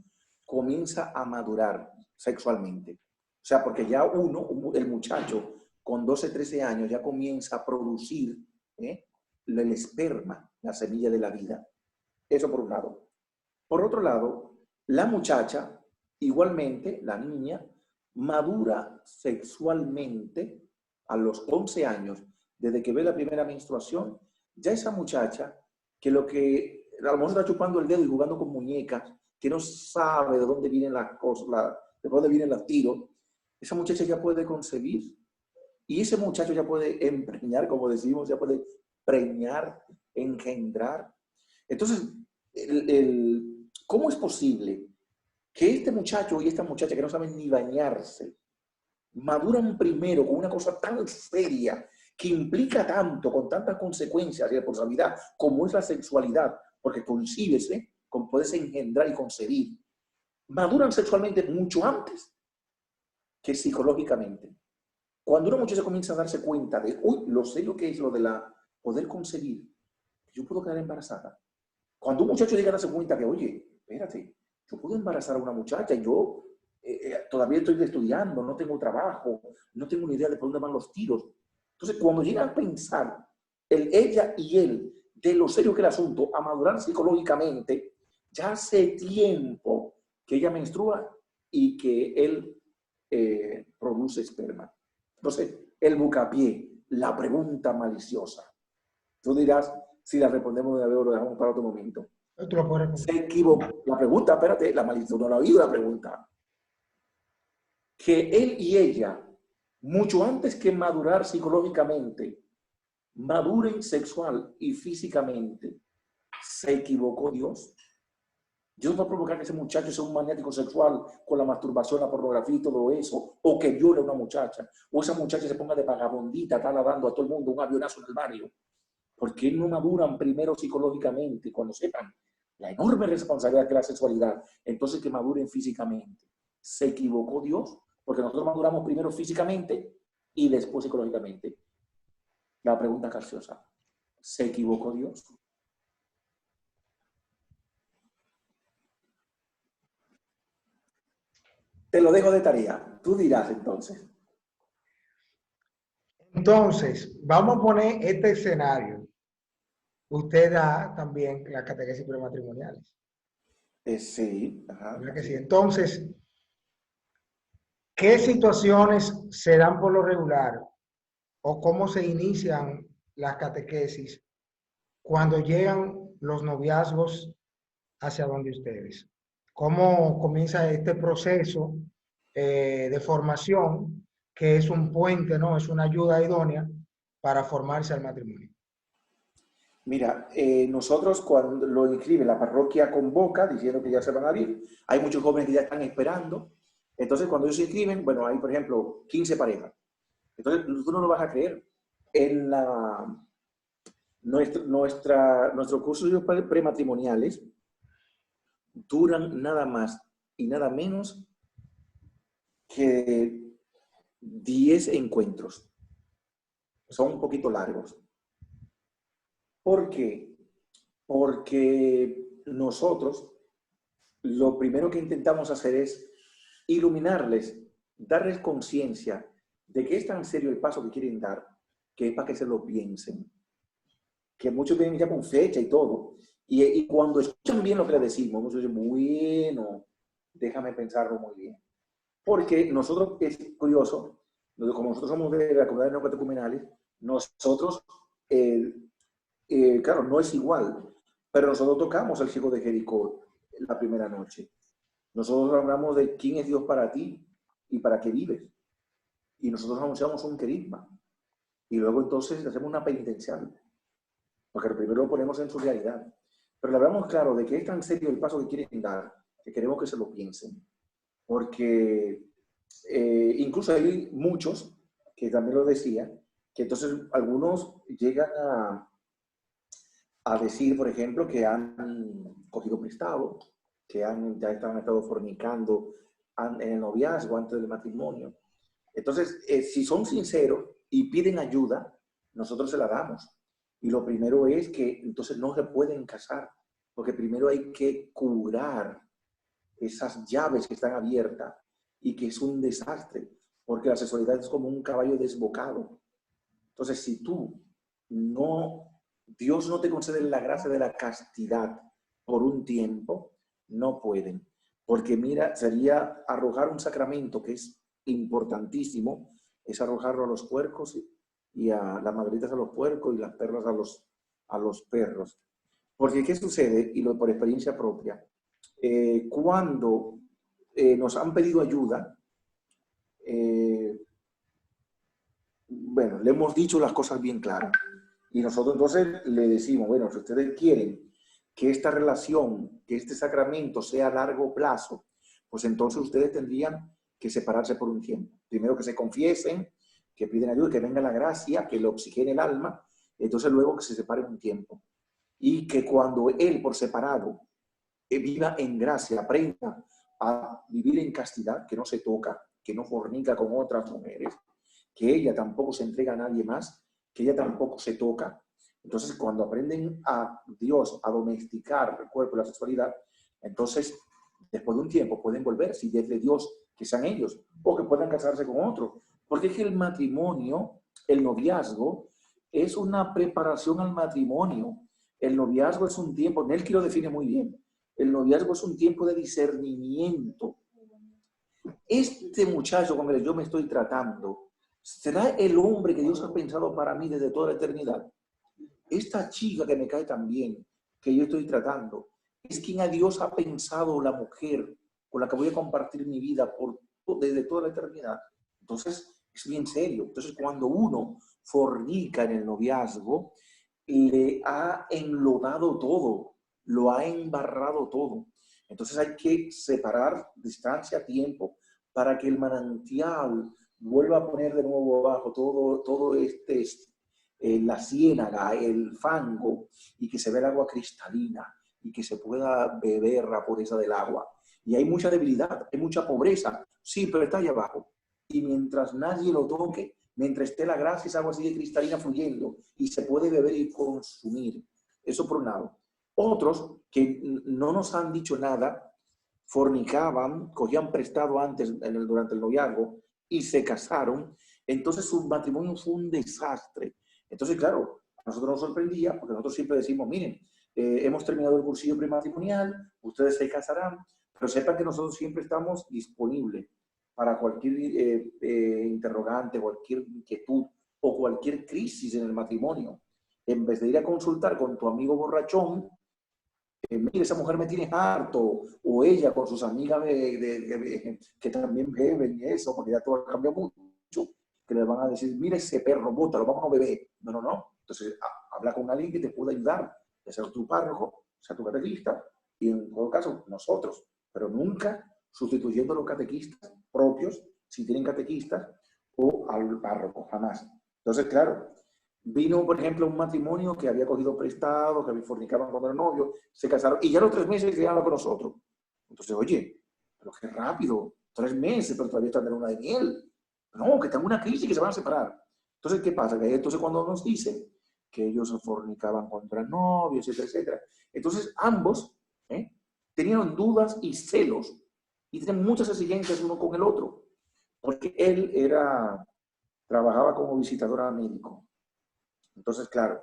Speaker 2: comienza a madurar sexualmente. O sea, porque ya el muchacho con 12, 13 años ya comienza a producir el esperma, la semilla de la vida. Eso por un lado. Por otro lado, la muchacha, igualmente, la niña, madura sexualmente a los 11 años, desde que ve la primera menstruación. Ya esa muchacha, que lo que a lo mejor está chupando el dedo y jugando con muñecas, que no sabe de dónde vienen las cosas, de dónde vienen los tiros, esa muchacha ya puede concebir. Y ese muchacho ya puede empreñar, como decimos, ya puede preñar, engendrar. Entonces, ¿cómo es posible que este muchacho y esta muchacha que no saben ni bañarse, maduran primero con una cosa tan seria que implica tanto, con tantas consecuencias y responsabilidad, como es la sexualidad, porque concibes, puedes engendrar y concebir, maduran sexualmente mucho antes que psicológicamente. Cuando una muchacha comienza a darse cuenta de, uy, lo serio que es lo de poder concebir, yo puedo quedar embarazada. Cuando un muchacho llega a darse cuenta que, oye, espérate, yo puedo embarazar a una muchacha, yo todavía estoy estudiando, no tengo trabajo, no tengo ni idea de por dónde van los tiros. Entonces, cuando llega a pensar ella y él de lo serio que es el asunto, a madurar psicológicamente, ya hace tiempo que ella menstrua y que él produce esperma. Entonces, el bucapié, la pregunta maliciosa. Tú dirás, si la respondemos de una vez o lo dejamos para otro momento.
Speaker 1: Tú lo puedes
Speaker 2: Se
Speaker 1: responder.
Speaker 2: equivocó. La pregunta, espérate, la maliciosa, no la ha oído la pregunta. Que él y ella, mucho antes que madurar psicológicamente, maduren sexual y físicamente, ¿se equivocó Dios? Dios va a provocar que ese muchacho sea un maniático sexual con la masturbación, la pornografía y todo eso, o que viole a una muchacha, o esa muchacha se ponga de vagabundita, está dando a todo el mundo un avionazo en el barrio, porque no maduran primero psicológicamente, cuando sepan la enorme responsabilidad que es la sexualidad, entonces que maduren físicamente. ¿Se equivocó Dios? Porque nosotros maduramos primero físicamente y después psicológicamente. La pregunta capciosa, ¿se equivocó Dios? Te lo dejo de tarea. Tú dirás entonces.
Speaker 1: Entonces, vamos a poner este escenario. Usted da también las catequesis prematrimoniales.
Speaker 2: Sí, ajá,
Speaker 1: ¿Verdad que
Speaker 2: así
Speaker 1: sí?
Speaker 2: es.
Speaker 1: Entonces, ¿qué situaciones se dan por lo regular o cómo se inician las catequesis cuando llegan los noviazgos hacia donde ustedes? ¿Cómo comienza este proceso de formación que es un puente, ¿no? Es una ayuda idónea para formarse al matrimonio?
Speaker 2: Mira, nosotros cuando lo inscribe la parroquia convoca diciendo que ya se van a abrir, hay muchos jóvenes que ya están esperando. Entonces, cuando ellos se inscriben, bueno, hay, por ejemplo, 15 parejas. Entonces, tú no lo vas a creer. En nuestros cursos prematrimoniales duran nada más y nada menos que 10 encuentros. Son un poquito largos. ¿Por qué? Porque nosotros lo primero que intentamos hacer es iluminarles, darles conciencia de que es tan serio el paso que quieren dar, que es para que se lo piensen. Que muchos vienen ya con fecha y todo. Y cuando escuchan bien lo que les decimos, muchos dicen, bueno, déjame pensarlo muy bien. Porque nosotros, es curioso, como nosotros somos de la comunidad de neocatecumenales, nosotros, claro, no es igual, pero nosotros tocamos el ciego de Jericó la primera noche. Nosotros hablamos de quién es Dios para ti y para qué vives. Y nosotros anunciamos un querigma. Y luego entonces hacemos una penitencial. Porque primero lo ponemos en su realidad. Pero le hablamos claro de que es tan serio el paso que quieren dar, que queremos que se lo piensen. Porque incluso hay muchos, que también lo decía, que entonces algunos llegan a decir, por ejemplo, que han cogido prestado, que ya han estado fornicando en el noviazgo antes del matrimonio. Entonces, si son sinceros y piden ayuda, nosotros se la damos. Y lo primero es que entonces no se pueden casar, porque primero hay que curar esas llaves que están abiertas y que es un desastre, porque la sexualidad es como un caballo desbocado. Entonces, si tú Dios no te concede la gracia de la castidad por un tiempo, no pueden. Porque mira, sería arrojar un sacramento que es importantísimo, es arrojarlo a los puercos y a las margaritas a los puercos y las perlas a los perros. Porque, ¿qué sucede? Y por experiencia propia, cuando nos han pedido ayuda, bueno, le hemos dicho las cosas bien claras. Y nosotros entonces le decimos, bueno, si ustedes quieren que esta relación, que este sacramento sea a largo plazo, pues entonces ustedes tendrían que separarse por un tiempo. Primero que se confiesen, que piden ayuda, que venga la gracia, que le oxigene el alma, entonces luego que se separen un tiempo. Y que cuando él por separado viva en gracia, aprenda a vivir en castidad, que no se toca, que no fornica con otras mujeres, que ella tampoco se entrega a nadie más, que ella tampoco se toca. Entonces, cuando aprenden a Dios a domesticar el cuerpo y la sexualidad, entonces, después de un tiempo pueden volver, si es de Dios, que sean ellos, o que puedan casarse con otro. Porque es que el matrimonio, el noviazgo, es una preparación al matrimonio. El noviazgo es un tiempo, Nelky lo define muy bien, el noviazgo es un tiempo de discernimiento. Este muchacho con el que yo me estoy tratando, ¿será el hombre que Dios ha pensado para mí desde toda la eternidad? Esta chica que me cae tan bien, que yo estoy tratando, es quien a Dios ha pensado la mujer con la que voy a compartir mi vida desde toda la eternidad. Entonces, es bien serio. Entonces, cuando uno fornica en el noviazgo, le ha enlodado todo, lo ha embarrado todo. Entonces hay que separar distancia, tiempo, para que el manantial vuelva a poner de nuevo abajo todo la ciénaga, el fango, y que se vea el agua cristalina, y que se pueda beber la pureza del agua. Y hay mucha debilidad, hay mucha pobreza, sí, pero está ahí abajo. Y mientras nadie lo toque, mientras esté la gracia, esa agua sigue cristalina fluyendo y se puede beber y consumir. Eso por un lado. Otros que no nos han dicho nada, fornicaban, cogían prestado antes durante el noviazgo y se casaron. Entonces su matrimonio fue un desastre. Entonces, claro, a nosotros nos sorprendía porque nosotros siempre decimos, miren, hemos terminado el cursillo prematrimonial, ustedes se casarán, pero sepan que nosotros siempre estamos disponibles para cualquier interrogante, cualquier inquietud o cualquier crisis en el matrimonio. En vez de ir a consultar con tu amigo borrachón, mire, esa mujer me tiene harto, o ella con sus amigas que también beben y eso, porque ya todo cambia mucho, que le van a decir, mire ese perro, bótalo, vamos a beber. No, no, no. Entonces, habla con alguien que te pueda ayudar, ya sea tu párroco, sea tu catequista, y en todo caso, nosotros, pero nunca sustituyendo a los catequistas propios, si tienen catequistas, o al párroco, jamás. Entonces, claro, vino, por ejemplo, un matrimonio que había cogido prestado, que fornicaban cuando eran novios, se casaron, y ya a los 3 meses querían con nosotros. Entonces, oye, pero qué rápido, 3 meses, pero todavía están en luna de miel. No, que están en una crisis y que se van a separar. Entonces, ¿qué pasa? Que entonces cuando nos dicen que ellos fornicaban cuando eran novios, etcétera, etcétera. Entonces, ambos tenían dudas y celos, y tenían muchas exigencias uno con el otro, porque él trabajaba como visitadora médico. Entonces, claro,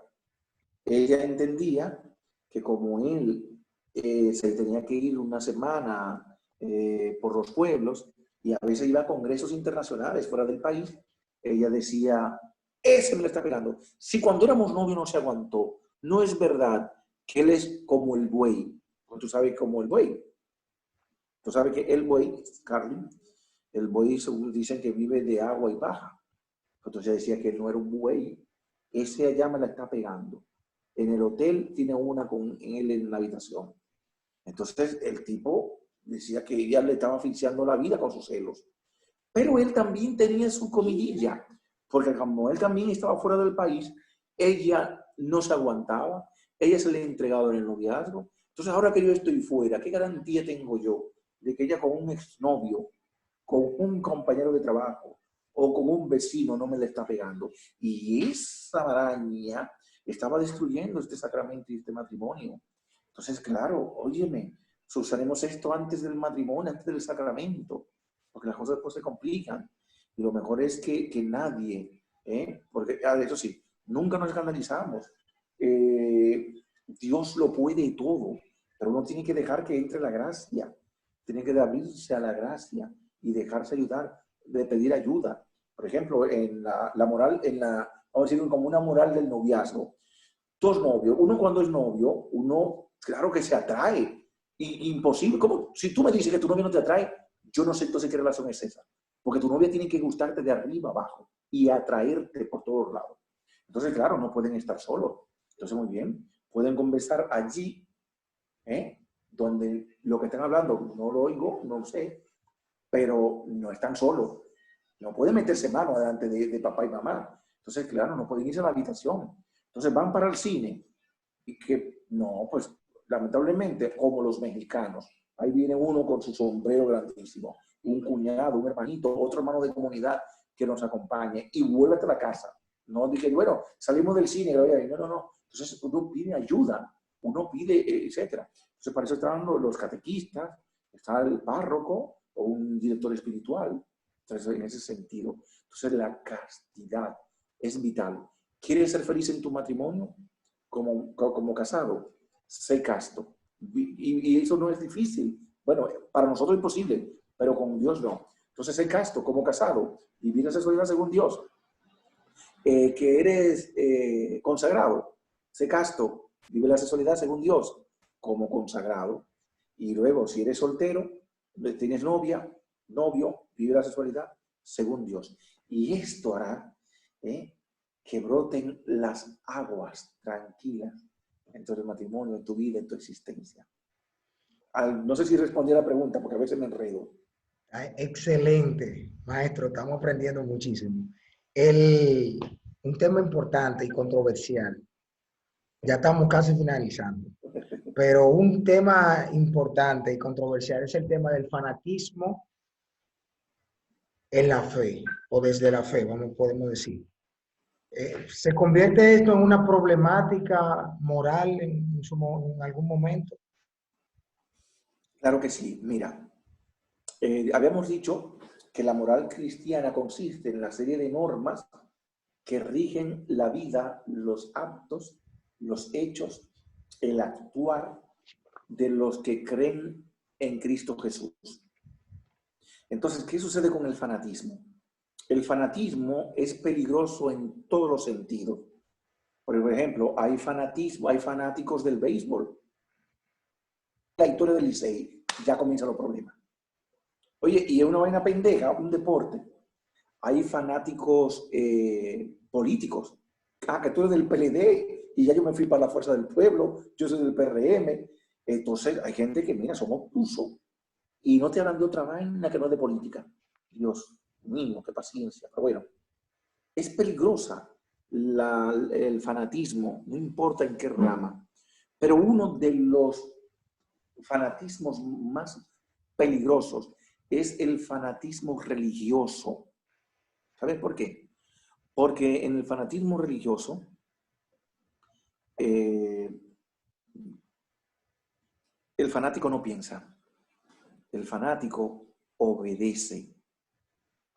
Speaker 2: ella entendía que como él se tenía que ir una semana por los pueblos y a veces iba a congresos internacionales fuera del país, ella decía, ese me lo está pegando. Si cuando éramos novios no se aguantó, no es verdad que él es como el buey. Tú sabes como el buey. Tú sabes que el buey, Carlin, el buey dicen que vive de agua y paja. Entonces decía que él no era un buey. Ese allá me la está pegando. En el hotel tiene una con él en la habitación. Entonces el tipo decía que ella le estaba asfixiando la vida con sus celos. Pero él también tenía su comidilla, porque como él también estaba fuera del país, ella no se aguantaba, ella se le ha entregado en el noviazgo. Entonces ahora que yo estoy fuera, ¿qué garantía tengo yo de que ella con un exnovio, con un compañero de trabajo o con un vecino no me le está pegando? Y esa araña estaba destruyendo este sacramento y este matrimonio. Entonces, claro, óyeme, usaremos esto antes del matrimonio, antes del sacramento, porque las cosas después se complican. Y lo mejor es que nadie, porque eso sí, nunca nos escandalizamos. Dios lo puede todo, pero uno tiene que dejar que entre la gracia, tiene que abrirse a la gracia y dejarse ayudar, de pedir ayuda. Por ejemplo, en la moral, vamos a decir, como una moral del noviazgo. Dos novios, uno cuando es novio, uno, claro que se atrae. Imposible, ¿cómo? Si tú me dices que tu novio no te atrae, yo no sé entonces qué relación es esa. Porque tu novia tiene que gustarte de arriba abajo y atraerte por todos lados. Entonces, claro, no pueden estar solos. Entonces, muy bien, pueden conversar allí, donde lo que están hablando no lo oigo, no lo sé, pero no están solos. No puede meterse mano delante de papá y mamá. Entonces, claro, no pueden irse a la habitación. Entonces van para el cine. Y que, no, pues, lamentablemente, como los mexicanos, ahí viene uno con su sombrero grandísimo, un cuñado, un hermanito, otro hermano de comunidad que nos acompañe y vuélvete a la casa. No dije, bueno, salimos del cine, no, no, no. Entonces uno pide ayuda, uno pide, etcétera. Entonces para eso están los catequistas, está el párroco o un director espiritual. Entonces en ese sentido, entonces la castidad es vital. ¿Quieres ser feliz en tu matrimonio? Como casado, sé casto. Y eso no es difícil. Bueno, para nosotros es imposible, pero con Dios no. Entonces, sé casto como casado, vivir la sexualidad según Dios. Que eres consagrado, sé casto, vive la sexualidad según Dios, como consagrado. Y luego, si eres soltero, tienes novia, novio, vive la sexualidad según Dios. Y esto hará que broten las aguas tranquilas en tu matrimonio, en tu vida, en tu existencia. No sé si respondí a la pregunta, porque a veces me enredo.
Speaker 1: Ay, excelente, maestro, estamos aprendiendo muchísimo. Un tema importante y controversial, ya estamos casi finalizando, pero un tema importante y controversial es el tema del fanatismo en la fe, o desde la fe, podemos decir. ¿Se convierte esto en una problemática moral en algún momento?
Speaker 2: Claro que sí. Mira, habíamos dicho que la moral cristiana consiste en la serie de normas que rigen la vida, los actos, los hechos, el actuar de los que creen en Cristo Jesús. Entonces, ¿qué sucede con el fanatismo? El fanatismo es peligroso en todos los sentidos. Por ejemplo, hay fanatismo, hay fanáticos del béisbol. La historia del Licey, ya comienzan los problemas. Oye, y es una vaina pendeja, un deporte. Hay fanáticos políticos. Ah, que tú eres del PLD y ya yo me fui para la Fuerza del Pueblo, yo soy del PRM. Entonces, hay gente que, mira, somos puso y no te hablan de otra vaina que no de política. Dios mío, qué paciencia. Pero bueno, es peligrosa el fanatismo, no importa en qué rama. Pero uno de los fanatismos más peligrosos es el fanatismo religioso. ¿Sabes por qué? Porque en el fanatismo religioso, el fanático no piensa, el fanático obedece.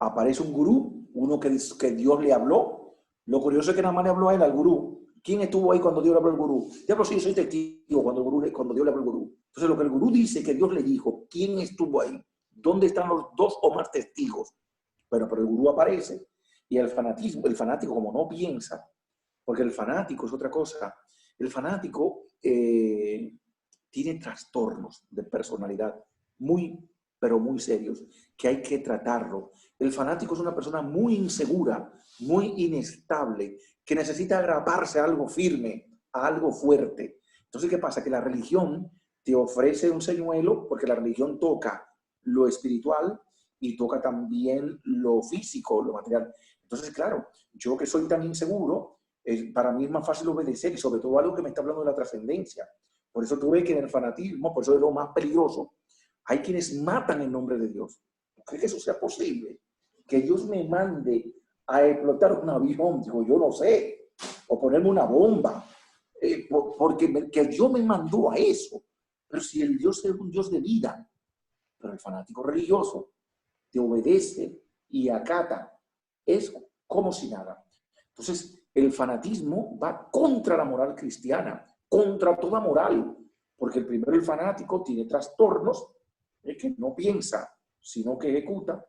Speaker 2: Aparece un gurú, uno que Dios le habló. Lo curioso es que nada más le habló a él, al gurú. ¿Quién estuvo ahí cuando Dios le habló al gurú? Diablo, sí, yo soy testigo cuando Dios le habló al gurú. Entonces, lo que el gurú dice que Dios le dijo, ¿quién estuvo ahí? ¿Dónde están los dos o más testigos? Bueno, pero el gurú aparece y el fanático como no piensa, porque el fanático es otra cosa. El fanático tiene trastornos de personalidad muy, pero muy serios, que hay que tratarlo. El fanático es una persona muy insegura, muy inestable, que necesita agraparse a algo firme, a algo fuerte. Entonces, ¿qué pasa? Que la religión te ofrece un señuelo, porque la religión toca lo espiritual y toca también lo físico, lo material. Entonces, claro, yo que soy tan inseguro, para mí es más fácil obedecer, y sobre todo algo que me está hablando de la trascendencia. Por eso tú ves que en el fanatismo, por eso es lo más peligroso, hay quienes matan en nombre de Dios. ¿No crees que eso sea posible? Que Dios me mande a explotar un avión, digo, yo no sé, o ponerme una bomba, porque que Dios me mandó a eso. Pero si el Dios es un Dios de vida, pero el fanático religioso te obedece y acata, es como si nada. Entonces, el fanatismo va contra la moral cristiana, contra toda moral, porque el fanático tiene trastornos que no piensa, sino que ejecuta.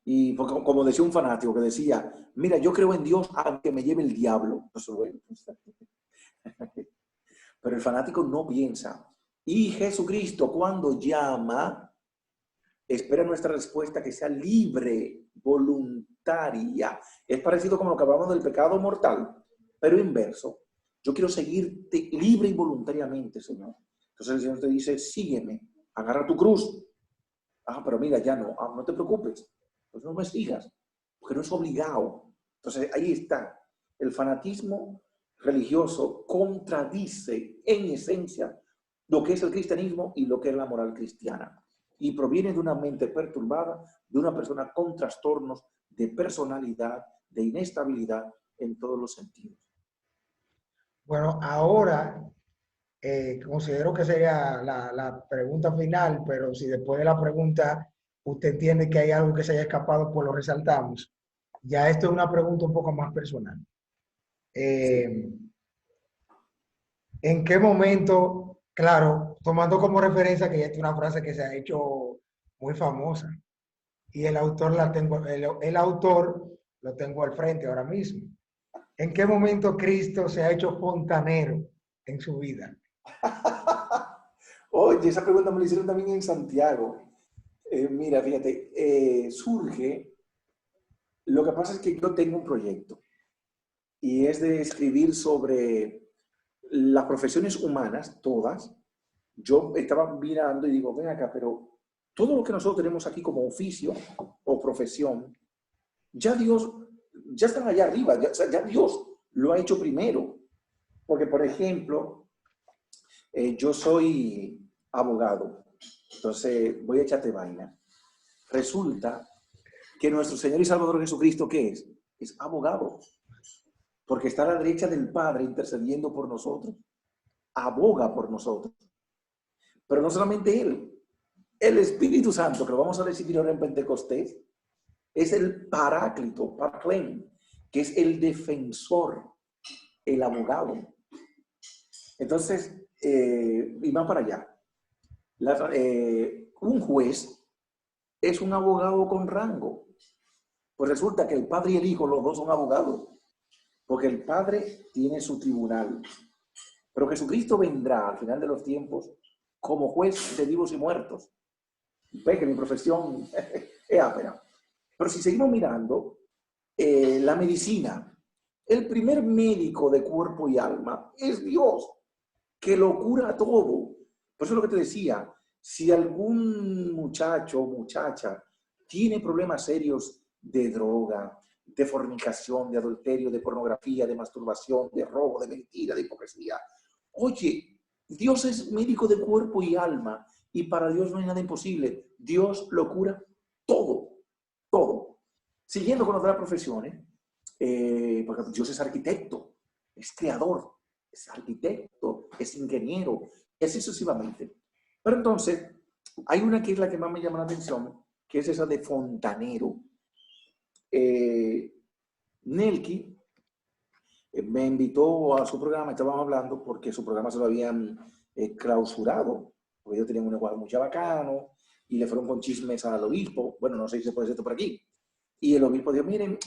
Speaker 2: Y como decía un fanático que decía, mira, yo creo en Dios aunque me lleve el diablo. Pero el fanático no piensa. Y Jesucristo, cuando llama, espera nuestra respuesta que sea libre, voluntaria. Es parecido como lo que hablamos del pecado mortal, pero inverso. Yo quiero seguirte libre y voluntariamente, Señor. Entonces el Señor te dice, sígueme, agarra tu cruz. Ah, pero mira, ya no, no te preocupes. pues no me sigas, porque no es obligado. Entonces ahí está. El fanatismo religioso contradice en esencia lo que es el cristianismo y lo que es la moral cristiana. Y proviene de una mente perturbada, de una persona con trastornos de personalidad, de inestabilidad en todos los sentidos.
Speaker 1: Bueno, ahora considero que sería la pregunta final, pero si después de la pregunta usted entiende que hay algo que se haya escapado, pues lo resaltamos. Ya esto es una pregunta un poco más personal.
Speaker 2: Sí.
Speaker 1: Eh, ¿En qué momento, claro, tomando como referencia que ya es una frase que se ha hecho muy famosa y el autor el autor lo tengo al frente ahora mismo? ¿En qué momento Cristo se ha hecho fontanero en su vida?
Speaker 2: Oye, esa pregunta me la hicieron también en Santiago. Mira, fíjate, surge, lo que pasa es que yo tengo un proyecto y es de escribir sobre las profesiones humanas, todas. Yo estaba mirando y digo, ven acá, pero todo lo que nosotros tenemos aquí como oficio o profesión, ya Dios, ya están allá arriba, ya, o sea, ya Dios lo ha hecho primero. Porque, por ejemplo, yo soy abogado, entonces voy a echarte vaina. Resulta que nuestro Señor y Salvador Jesucristo, ¿qué es? Es abogado, porque está a la derecha del Padre intercediendo por nosotros, aboga por nosotros. Pero no solamente Él, el Espíritu Santo, que lo vamos a recibir ahora en Pentecostés, es el paráclito, paraclén, que es el defensor, el abogado. Entonces, y más para allá, un juez es un abogado con rango. Pues resulta que el Padre y el Hijo, los dos son abogados, porque el Padre tiene su tribunal. Pero Jesucristo vendrá al final de los tiempos como juez de vivos y muertos. Ve que mi profesión es ápera. Pero si seguimos mirando, la medicina, el primer médico de cuerpo y alma es Dios, que lo cura todo. Por eso es lo que te decía, si algún muchacho o muchacha tiene problemas serios de droga, de fornicación, de adulterio, de pornografía, de masturbación, de robo, de mentira, de hipocresía, oye, Dios es médico de cuerpo y alma y para Dios no hay nada imposible. Dios lo cura todo, todo. Siguiendo con otras profesiones, porque Dios es arquitecto, es creador, es arquitecto, es ingeniero, y así sucesivamente. Pero entonces, hay una que es la que más me llama la atención, que es esa de fontanero. Nelky me invitó a su programa, estábamos hablando, porque su programa se lo habían clausurado, porque ellos tenían un negocio muy bacano, y le fueron con chismes al obispo. Bueno, no sé si se puede hacer esto por aquí. Y el obispo dijo, miren,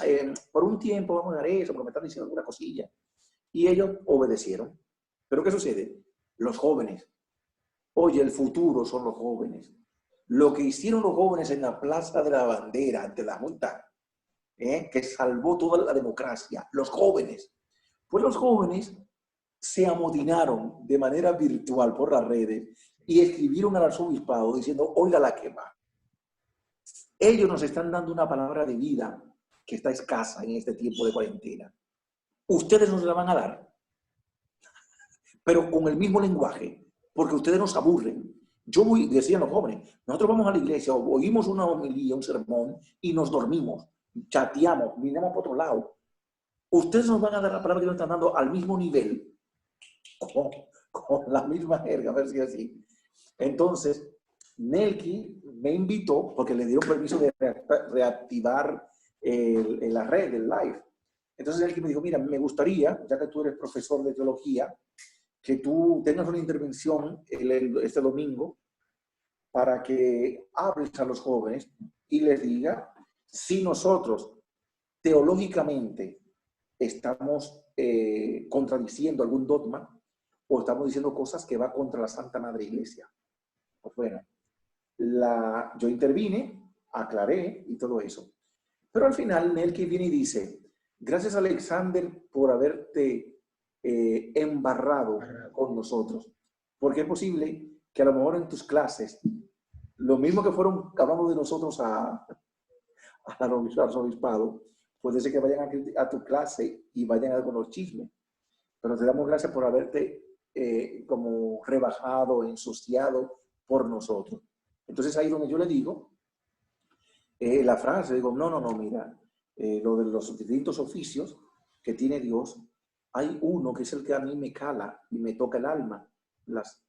Speaker 2: por un tiempo vamos a dar eso, porque me están diciendo alguna cosilla. Y ellos obedecieron. ¿Pero qué sucede? Los jóvenes. Oye, el futuro son los jóvenes. Lo que hicieron los jóvenes en la Plaza de la Bandera ante la Junta, que salvó toda la democracia, los jóvenes. Pues los jóvenes se amotinaron de manera virtual por las redes y escribieron al arzobispado diciendo, oiga la quema. Ellos nos están dando una palabra de vida que está escasa en este tiempo de cuarentena. Ustedes nos la van a dar, pero con el mismo lenguaje, porque ustedes nos aburren. Decían los jóvenes, nosotros vamos a la iglesia, oímos una homilía, un sermón, y nos dormimos, chateamos, miramos por otro lado. Ustedes nos van a dar la palabra que nos están dando al mismo nivel, con la misma jerga, a ver si es así. Entonces, Nelky me invitó, porque le dieron permiso de reactivar la red, el live. Entonces Nelky me dijo, mira, me gustaría, ya que tú eres profesor de teología, que tú tengas una intervención este domingo para que hables a los jóvenes y les diga si nosotros teológicamente estamos contradiciendo algún dogma o estamos diciendo cosas que va contra la Santa Madre Iglesia. Pues bueno, yo intervine, aclaré y todo eso. Pero al final Nelky viene y dice, gracias Alexander por haberte embarrado con nosotros, porque es posible que a lo mejor en tus clases, lo mismo que fueron hablando de nosotros a al arzobispado, puede ser que vayan a tu clase y vayan a con los chismes. Pero te damos gracias por haberte como rebajado, ensuciado por nosotros. Entonces ahí donde yo le digo, la frase, digo, no, mira, lo de los distintos oficios que tiene Dios, hay uno que es el que a mí me cala y me toca el alma, las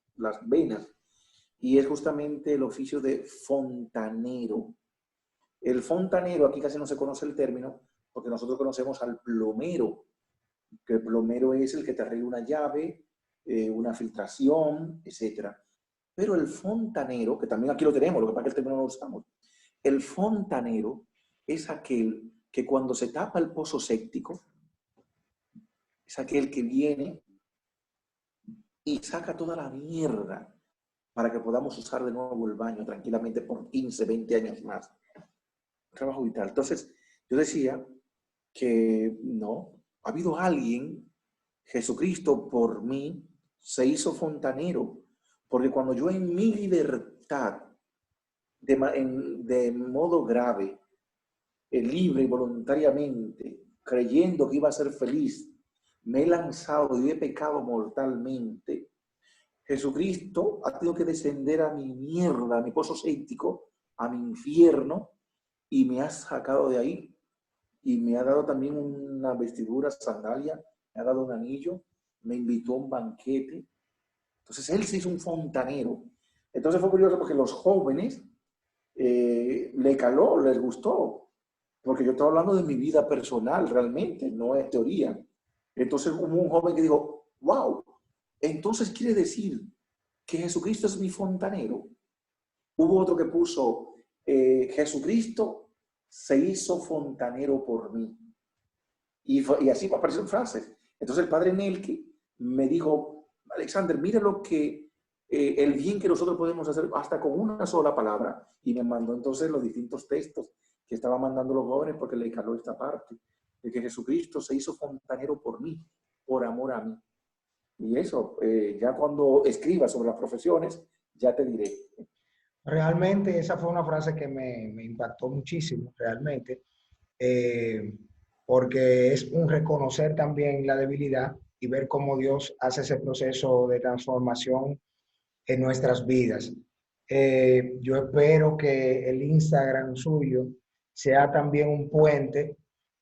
Speaker 2: venas, y es justamente el oficio de fontanero. El fontanero, aquí casi no se conoce el término, porque nosotros conocemos al plomero, que el plomero es el que te arregla una llave, una filtración, etc. Pero el fontanero, que también aquí lo tenemos, lo que pasa es que el término no lo usamos, el fontanero es aquel que cuando se tapa el pozo séptico, es aquel que viene y saca toda la mierda para que podamos usar de nuevo el baño tranquilamente por 15, 20 años más. Trabajo vital. Entonces, yo decía que no, ha habido alguien, Jesucristo por mí, se hizo fontanero, porque cuando yo en mi libertad, de modo grave, libre y voluntariamente, creyendo que iba a ser feliz, me he lanzado y he pecado mortalmente, Jesucristo ha tenido que descender a mi mierda, a mi pozo séptico, a mi infierno, y me ha sacado de ahí. Y me ha dado también una vestidura, sandalia, me ha dado un anillo, me invitó a un banquete. Entonces él se hizo un fontanero. Entonces fue curioso porque los jóvenes le caló, les gustó, porque yo estaba hablando de mi vida personal realmente, no es teoría. Entonces hubo un joven que dijo, wow, entonces quiere decir que Jesucristo es mi fontanero. Hubo otro que puso, Jesucristo se hizo fontanero por mí. Y así aparecieron frases. Entonces el padre Nelke me dijo, Alexander, mira lo que, el bien que nosotros podemos hacer hasta con una sola palabra. Y me mandó entonces los distintos textos que estaban mandando los jóvenes porque le caló esta parte, de que Jesucristo se hizo fontanero por mí, por amor a mí. Y eso, ya cuando escriba sobre las profesiones, ya te diré.
Speaker 1: Realmente esa fue una frase que me impactó muchísimo, realmente, eh, porque es un reconocer también la debilidad y ver cómo Dios hace ese proceso de transformación en nuestras vidas. Yo espero que el Instagram suyo sea también un puente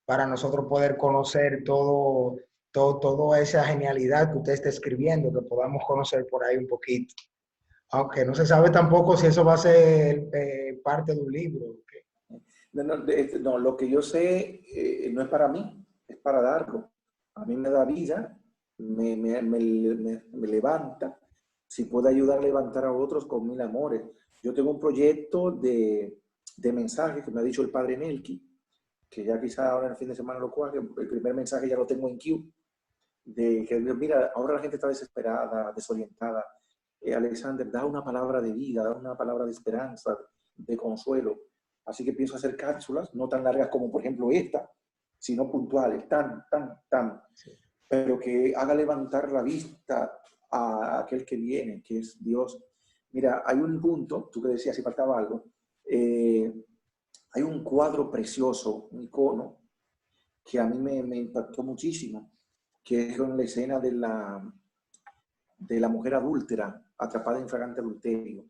Speaker 1: para nosotros poder conocer toda esa genialidad que usted está escribiendo, que podamos conocer por ahí un poquito. Aunque no se sabe tampoco si eso va a ser parte de un libro.
Speaker 2: No, lo que yo sé no es para mí, es para darlo. A mí me da vida, me levanta. Si puedo ayudar a levantar a otros con mil amores. Yo tengo un proyecto de mensajes que me ha dicho el padre Nelki, que ya quizá ahora en el fin de semana lo coja, el primer mensaje ya lo tengo en queue, de que mira, ahora la gente está desesperada, desorientada. Alexander, da una palabra de vida, da una palabra de esperanza, de consuelo. Así que pienso hacer cápsulas, no tan largas como por ejemplo esta, sino puntuales,
Speaker 1: Sí.
Speaker 2: pero que haga levantar la vista a aquel que viene, que es Dios. Mira, hay un punto, tú que decías si faltaba algo, hay un cuadro precioso, un icono, que a mí me impactó muchísimo, que es con la escena de la mujer adúltera atrapada en flagrante adulterio,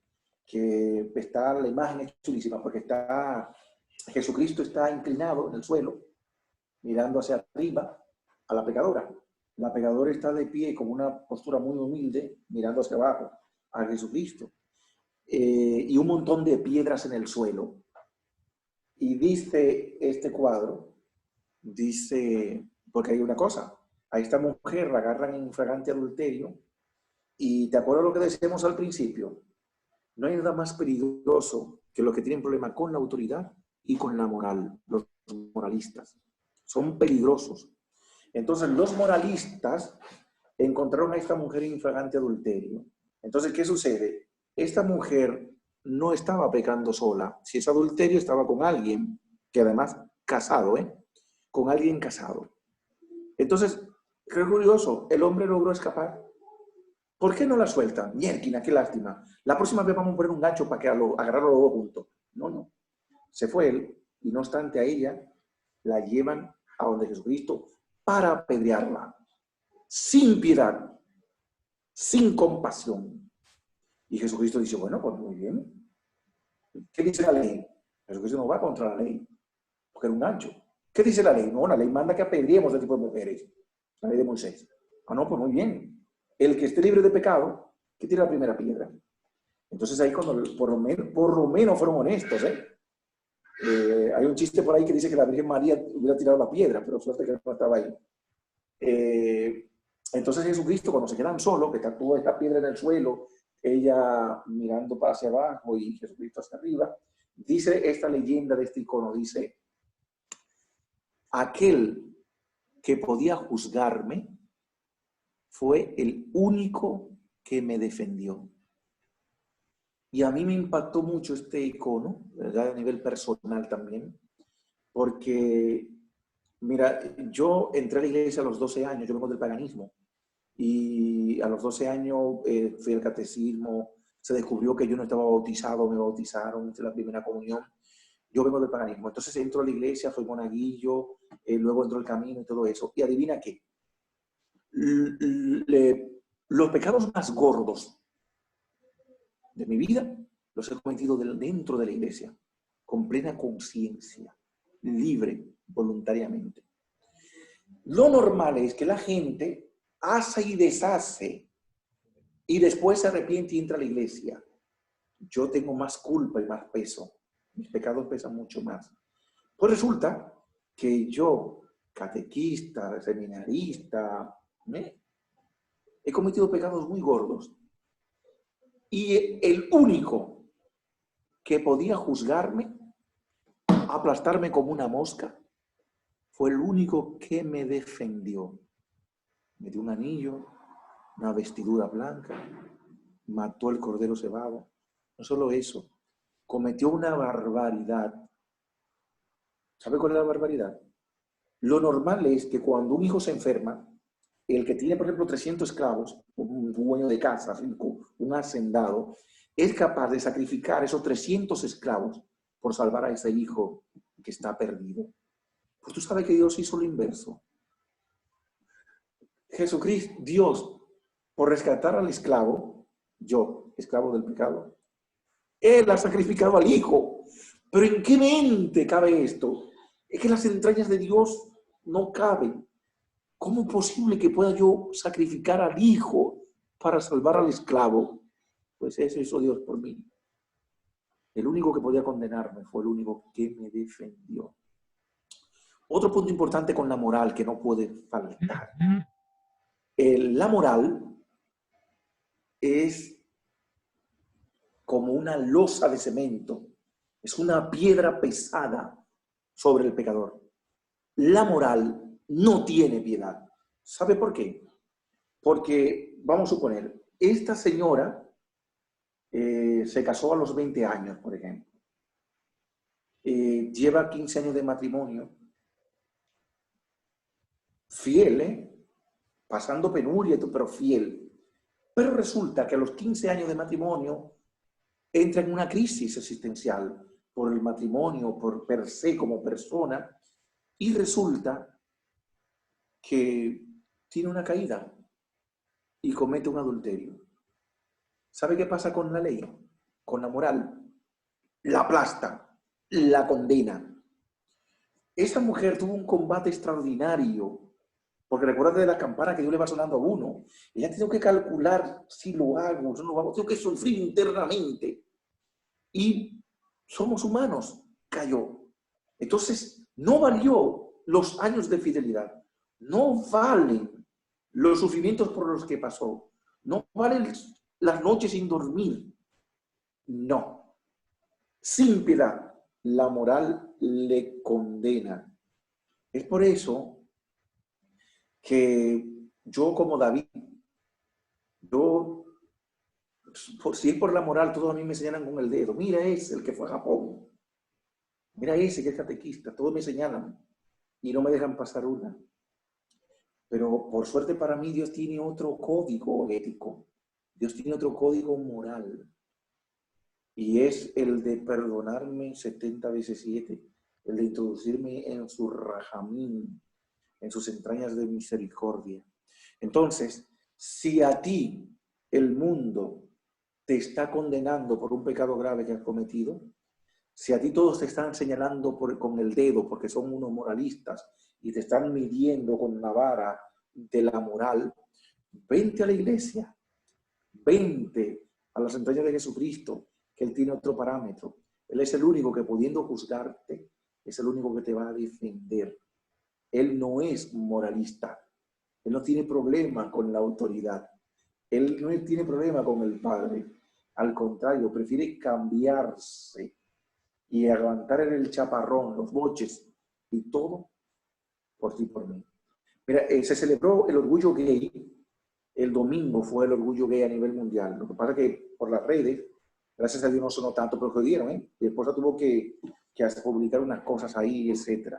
Speaker 2: que está, la imagen es chulísima porque está, Jesucristo está inclinado en el suelo, mirando hacia arriba a la pecadora. La pecadora está de pie con una postura muy humilde, mirando hacia abajo a Jesucristo. Y un montón de piedras en el suelo. Y dice este cuadro, dice, porque hay una cosa, a esta mujer la agarran en flagrante adulterio, y te acuerdas lo que decíamos al principio, no hay nada más peligroso que los que tienen problemas con la autoridad y con la moral, los moralistas. Son peligrosos. Entonces, los moralistas encontraron a esta mujer en flagrante adulterio. Entonces, ¿qué sucede? Esta mujer no estaba pecando sola. Si es adulterio, estaba con alguien, que además casado, con alguien casado. Entonces, qué curioso, el hombre logró escapar. ¿Por qué no la sueltan? Mierquina, qué lástima. La próxima vez vamos a poner un gancho para que agarrarlo los dos juntos. No. Se fue él, y no obstante a ella la llevan a donde Jesucristo para apedrearla, sin piedad, sin compasión. Y Jesucristo dice, bueno, pues muy bien. ¿Qué dice la ley? Jesucristo no va contra la ley, porque era un ancho. ¿Qué dice la ley? No, la ley manda que apedreemos a este tipo de mujeres. La ley de Moisés. Ah, no, pues muy bien. El que esté libre de pecado, que tire la primera piedra. Entonces ahí cuando por lo menos fueron honestos, hay un chiste por ahí que dice que la Virgen María hubiera tirado la piedra, pero suerte que no estaba ahí. Entonces Jesucristo, cuando se quedan solos, que está toda esta piedra en el suelo, ella mirando para hacia abajo y Jesucristo hacia arriba, dice esta leyenda de este icono, dice, aquel que podía juzgarme fue el único que me defendió. Y a mí me impactó mucho este icono, ¿verdad? A nivel personal también, porque, mira, yo entré a la iglesia a los 12 años, yo vengo del paganismo, y a los 12 años fui al catecismo, se descubrió que yo no estaba bautizado, me bautizaron, hice la primera comunión, yo vengo del paganismo, entonces entro a la iglesia, fui monaguillo, luego entro al camino y todo eso, y adivina qué, los pecados más gordos de mi vida los he cometido dentro de la iglesia, con plena conciencia, libre, voluntariamente. Lo normal es que la gente hace y deshace y después se arrepiente y entra a la iglesia. Yo tengo más culpa y más peso. Mis pecados pesan mucho más. Pues resulta que yo, catequista, seminarista, he cometido pecados muy gordos. Y el único que podía juzgarme, aplastarme como una mosca, fue el único que me defendió. Me dio un anillo, una vestidura blanca, mató el cordero cebado. No solo eso, cometió una barbaridad. ¿Sabe cuál es la barbaridad? Lo normal es que cuando un hijo se enferma, el que tiene, por ejemplo, 300 esclavos, un dueño de casa, un hacendado, es capaz de sacrificar esos 300 esclavos por salvar a ese hijo que está perdido. Pues tú sabes que Dios hizo lo inverso. Jesucristo, Dios, por rescatar al esclavo, yo, esclavo del pecado, Él ha sacrificado al hijo. Pero ¿en qué mente cabe esto? Es que las entrañas de Dios no caben. ¿Cómo es posible que pueda yo sacrificar al hijo para salvar al esclavo? Pues eso hizo Dios por mí. El único que podía condenarme fue el único que me defendió. Otro punto importante con la moral que no puede faltar. La moral es como una losa de cemento, es una piedra pesada sobre el pecador. La moral no tiene piedad. ¿Sabe por qué? Porque, vamos a suponer, esta señora se casó a los 20 años, por ejemplo. Lleva 15 años de matrimonio, fiel, pasando penuria, pero fiel. Pero resulta que a los 15 años de matrimonio entra en una crisis existencial por el matrimonio, por per se como persona, y resulta que tiene una caída y comete un adulterio. ¿Sabe qué pasa con la ley? Con la moral. La aplasta, la condena. Esa mujer tuvo un combate extraordinario, porque recuerda de la campana que Dios le va sonando a uno. Ella tiene que calcular si lo hago, si no lo hago, tengo que sufrir internamente. Y somos humanos, cayó. Entonces, no valió los años de fidelidad, no valen los sufrimientos por los que pasó, no valen las noches sin dormir, no. Sin piedad, la moral le condena. Es por eso que yo como David, si es por la moral, todos a mí me señalan con el dedo. Mira ese, el que fue a Japón. Mira ese que es catequista. Todos me señalan y no me dejan pasar una. Pero por suerte para mí Dios tiene otro código ético. Dios tiene otro código moral. Y es el de perdonarme 70 veces 7 el de introducirme en su rajamín, en sus entrañas de misericordia. Entonces, si a ti el mundo te está condenando por un pecado grave que has cometido, si a ti todos te están señalando con el dedo porque son unos moralistas y te están midiendo con una vara de la moral, vente a la iglesia, vente a las entrañas de Jesucristo, que Él tiene otro parámetro. Él es el único que, pudiendo juzgarte, es el único que te va a defender. Él no es moralista. Él no tiene problema con la autoridad. Él no tiene problema con el Padre. Al contrario, prefiere cambiarse y aguantar en el chaparrón, los boches y todo por ti y por mí. Mira, se celebró el orgullo gay. El domingo fue el orgullo gay a nivel mundial. Lo que pasa es que por las redes, gracias a Dios no sonó tanto, pero jodieron, ¿eh? Mi esposa tuvo que hasta publicar unas cosas ahí, etc.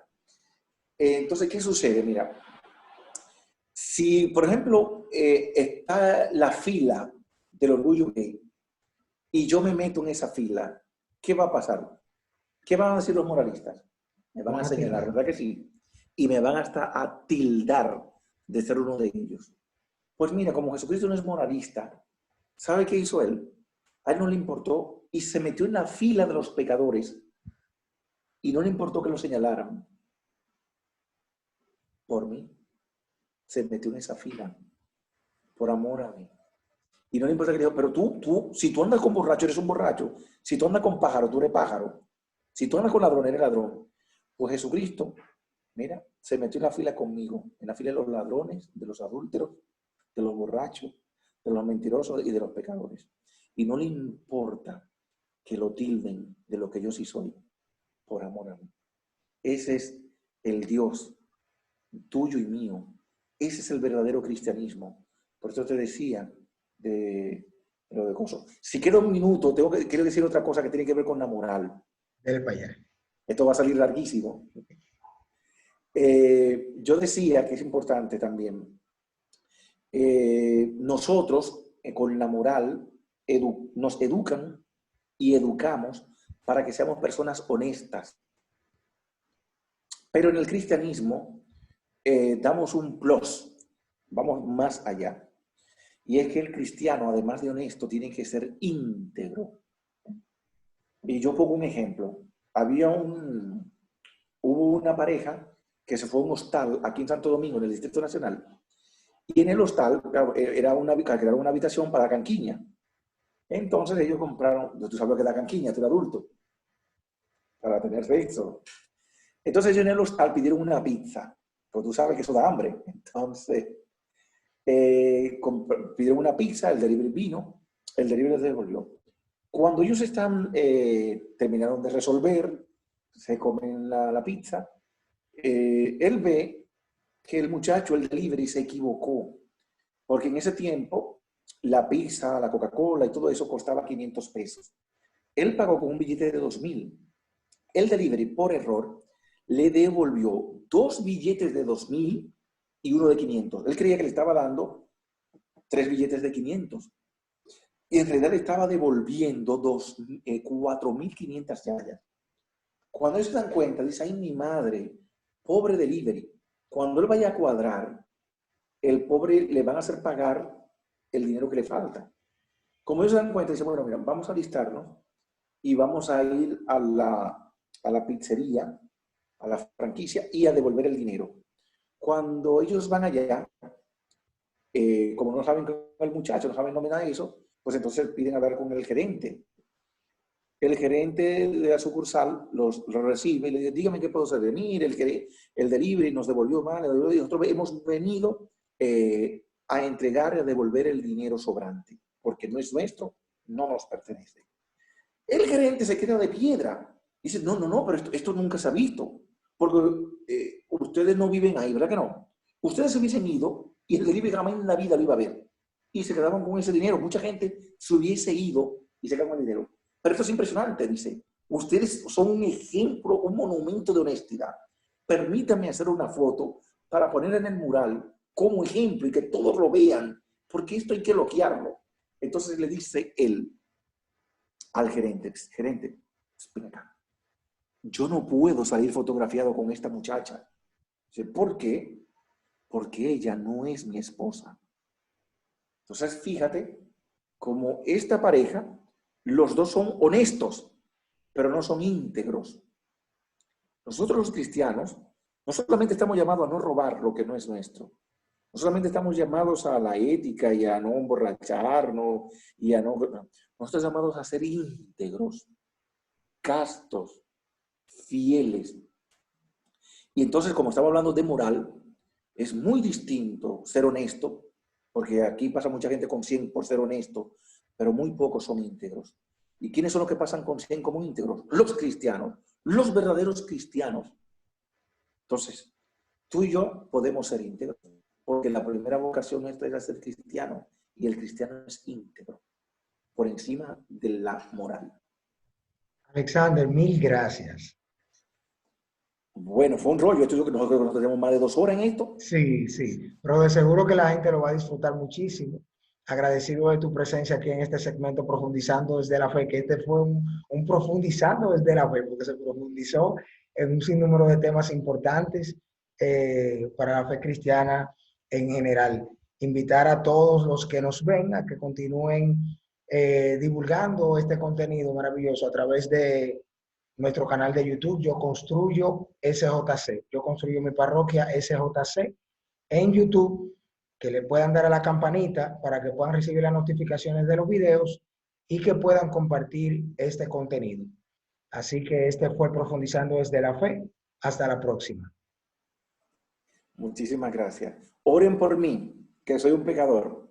Speaker 2: Entonces, ¿qué sucede? Mira, si, por ejemplo, está la fila del orgullo gay y yo me meto en esa fila, ¿qué va a pasar? ¿Qué van a decir los moralistas? Me van a señalar, ¿verdad que sí? Y me van hasta a tildar de ser uno de ellos. Pues mira, como Jesucristo no es moralista, ¿sabe qué hizo Él? A Él no le importó y se metió en la fila de los pecadores y no le importó que lo señalaran. Por mí, se metió en esa fila, por amor a mí. Y no le importa que diga, pero tú, si tú andas con borracho, eres un borracho. Si tú andas con pájaro, tú eres pájaro. Si tú andas con ladrón, eres ladrón. Pues Jesucristo, mira, se metió en la fila conmigo, en la fila de los ladrones, de los adúlteros, de los borrachos, de los mentirosos y de los pecadores. Y no le importa que lo tilden de lo que yo sí soy, por amor a mí. Ese es el Dios tuyo y mío. Ese es el verdadero cristianismo. Por eso te decía de lo de cosas. Si queda un minuto, quiero decir otra cosa que tiene que ver con la moral.
Speaker 1: Dale para allá.
Speaker 2: Esto va a salir larguísimo. Yo decía que es importante también. Nosotros, con la moral, nos educan y educamos para que seamos personas honestas. Pero en el cristianismo damos un plus, vamos más allá. Y es que el cristiano, además de honesto, tiene que ser íntegro. Y yo pongo un ejemplo. Hubo una pareja que se fue a un hostal aquí en Santo Domingo, en el Distrito Nacional. Y en el hostal era una habitación para canquiña. Entonces ellos compraron, tú sabes lo que da canquiña, tú eres adulto, para tener sexo. Entonces ellos en el hostal pidieron una pizza, porque tú sabes que eso da hambre. Entonces pidieron una pizza, el delivery vino, el delivery les devolvió. Cuando ellos terminaron de resolver, se comen la pizza, él ve que el muchacho, el delivery, se equivocó. Porque en ese tiempo, la pizza, la Coca-Cola y todo eso costaba 500 pesos. Él pagó con un billete de 2,000. El delivery, por error, le devolvió 2 billetes de 2,000 y uno de 500. Él creía que le estaba dando 3 billetes de 500. Y en realidad le estaba devolviendo 4,500 yayas. Cuando ellos se dan cuenta, dice, ay, mi madre, pobre delivery. Cuando él vaya a cuadrar, el pobre le van a hacer pagar el dinero que le falta. Como ellos se dan cuenta, dicen, bueno, mira, vamos a alistarnos y vamos a ir a la pizzería, a la franquicia y a devolver el dinero. Cuando ellos van allá, como no saben con el muchacho, no saben nada de eso, pues entonces piden hablar con el gerente. El gerente de la sucursal los recibe y le dice, dígame qué puedo hacer. Mire, el delivery nos devolvió mal, y nosotros hemos venido a entregar y a devolver el dinero sobrante, porque no es nuestro, no nos pertenece. El gerente se queda de piedra. Dice, no, pero esto nunca se ha visto, porque ustedes no viven ahí, ¿verdad que no? Ustedes se hubiesen ido y el delivery jamás en la vida lo iba a ver. Y se quedaban con ese dinero. Mucha gente se hubiese ido y se quedaban con el dinero. Pero esto es impresionante, dice. Ustedes son un ejemplo, un monumento de honestidad. Permítanme hacer una foto para poner en el mural como ejemplo y que todos lo vean, porque esto hay que elogiarlo. Entonces le dice él al gerente, espera acá, yo no puedo salir fotografiado con esta muchacha. ¿Por qué? Porque ella no es mi esposa. Entonces, fíjate como esta pareja, los dos son honestos, pero no son íntegros. Nosotros los cristianos no solamente estamos llamados a no robar lo que no es nuestro, no solamente estamos llamados a la ética y a no emborracharnos y a no... Nosotros estamos llamados a ser íntegros, castos, fieles. Y entonces, como estamos hablando de moral, es muy distinto ser honesto, porque aquí pasa mucha gente con 100 por ser honesto, pero muy pocos son íntegros. ¿Y quiénes son los que pasan con 100 como íntegros? Los cristianos, los verdaderos cristianos. Entonces, tú y yo podemos ser íntegros, porque la primera vocación nuestra era ser cristiano, y el cristiano es íntegro, por encima de la moral.
Speaker 1: Alexander, mil gracias.
Speaker 2: Bueno, fue un rollo. Esto yo que nosotros tenemos más de 2 horas en esto.
Speaker 1: Sí, sí, pero de seguro que la gente lo va a disfrutar muchísimo. Agradecido de tu presencia aquí en este segmento Profundizando desde la Fe, que este fue un profundizando desde la fe, porque se profundizó en un sinnúmero de temas importantes para la fe cristiana en general. Invitar a todos los que nos ven a que continúen divulgando este contenido maravilloso a través de nuestro canal de YouTube. Yo construyo SJC, yo construyo mi parroquia SJC en YouTube, que le puedan dar a la campanita para que puedan recibir las notificaciones de los videos y que puedan compartir este contenido. Así que este fue Profundizando desde la Fe. Hasta la próxima.
Speaker 2: Muchísimas gracias. Oren por mí, que soy un pecador.